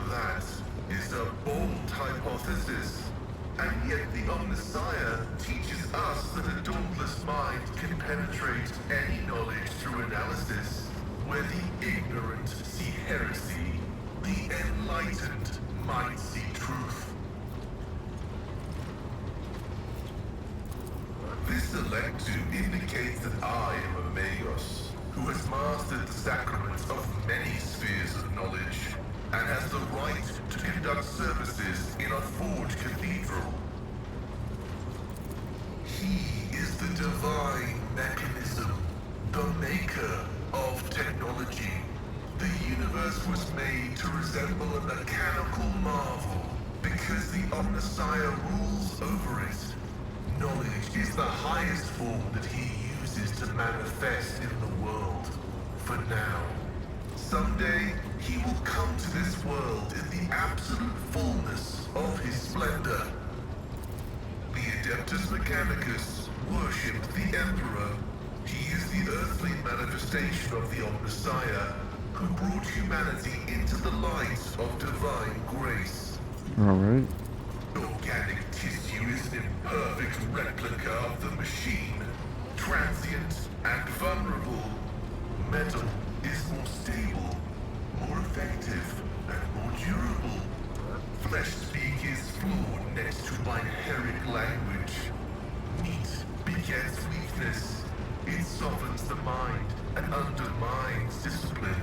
G: That is a bold hypothesis. And yet the Omnissiah teaches us that a dauntless mind can penetrate any knowledge through analysis. Where the ignorant see heresy, the enlightened might see truth. This electu indicates that I am a Magos, who has mastered the sacraments of many spheres of knowledge, and has the right to conduct services in a forged cathedral. He is the divine mechanism, the maker of technology. The universe was made to resemble a mechanical marvel, because the Omnissiah rules over it. Knowledge is the highest form that he uses to manifest in the world. For now. Someday, he will come to this world in the absolute fullness of his splendor. The Adeptus Mechanicus worshipped the Emperor. He is the earthly manifestation of the Omnissiah, who brought humanity into the light of divine grace.
A: Alright.
G: Organic tissue is an imperfect replica of the machine, transient and vulnerable. Metal is more stable, more effective, and more durable. Flesh speak is flawed next to binaric language. Meat begets weakness. It softens the mind and undermines discipline.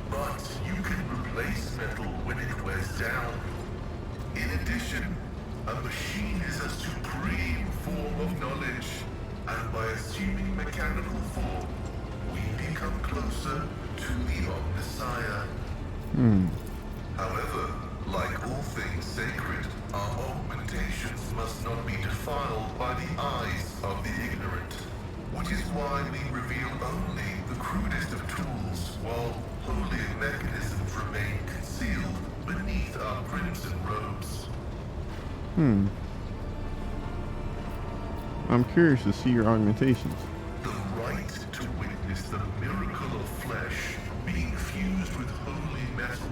G: But you can replace metal when it wears down. In addition, a machine is a supreme form of knowledge, and by assuming mechanical form, we become closer to the Omnissiah. However, like all things sacred, our augmentations must not be defiled by the eyes of the ignorant, which is why we reveal only the crudest of tools, while holier mechanisms remain concealed beneath our crimson robes.
A: I'm curious to see your augmentations.
G: The right to witness the miracle of flesh being fused with holy metal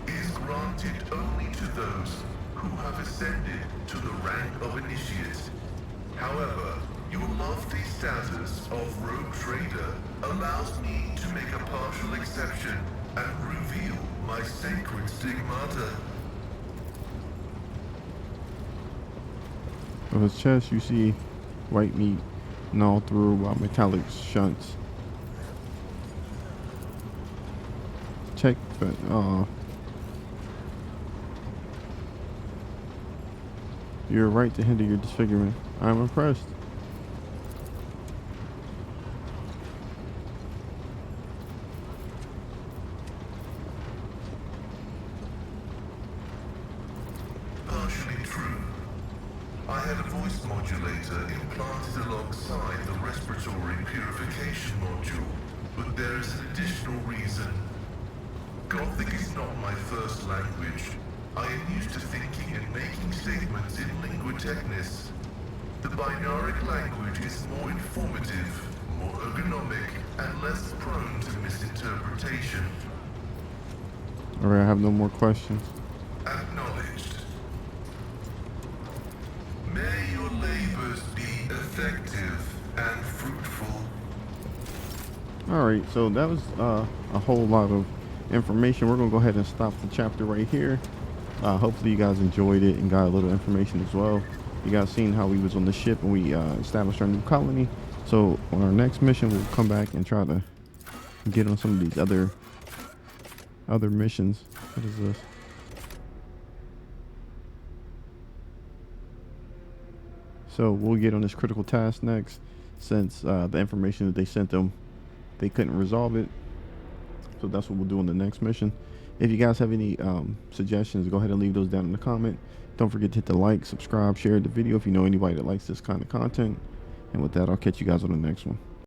G: is granted only to those who have ascended to the rank of initiate. However, your lofty status of rogue trader allows me to make a partial exception and reveal my sacred stigmata.
A: Of his chest, you see white meat gnawed through metallic shunts. Check for, you're right to hinder your disfigurement. I'm impressed.
G: Partially true. I had a voice modulator implanted alongside the respiratory purification module, but there is an additional reason. Gothic is not my first language. I am used to thinking and making statements in lingua technis. The binaric language is more informative, more ergonomic, and less prone to misinterpretation.
A: Alright, I have no more questions.
G: Acknowledged. May your labors be effective and fruitful.
A: Alright, so that was a whole lot of information. We're going to go ahead and stop the chapter right here. Hopefully you guys enjoyed it and got a little information as well. You guys seen how we was on the ship and we established our new colony. So on our next mission, we'll come back and try to get on some of these other missions. What is this? So we'll get on this critical task next, since the information that they sent them, they couldn't resolve it. So that's what we'll do on the next mission. If you guys have any suggestions, go ahead and leave those down in the comment. Don't forget to hit the like, subscribe, share the video if you know anybody that likes this kind of content. And with that, I'll catch you guys on the next one.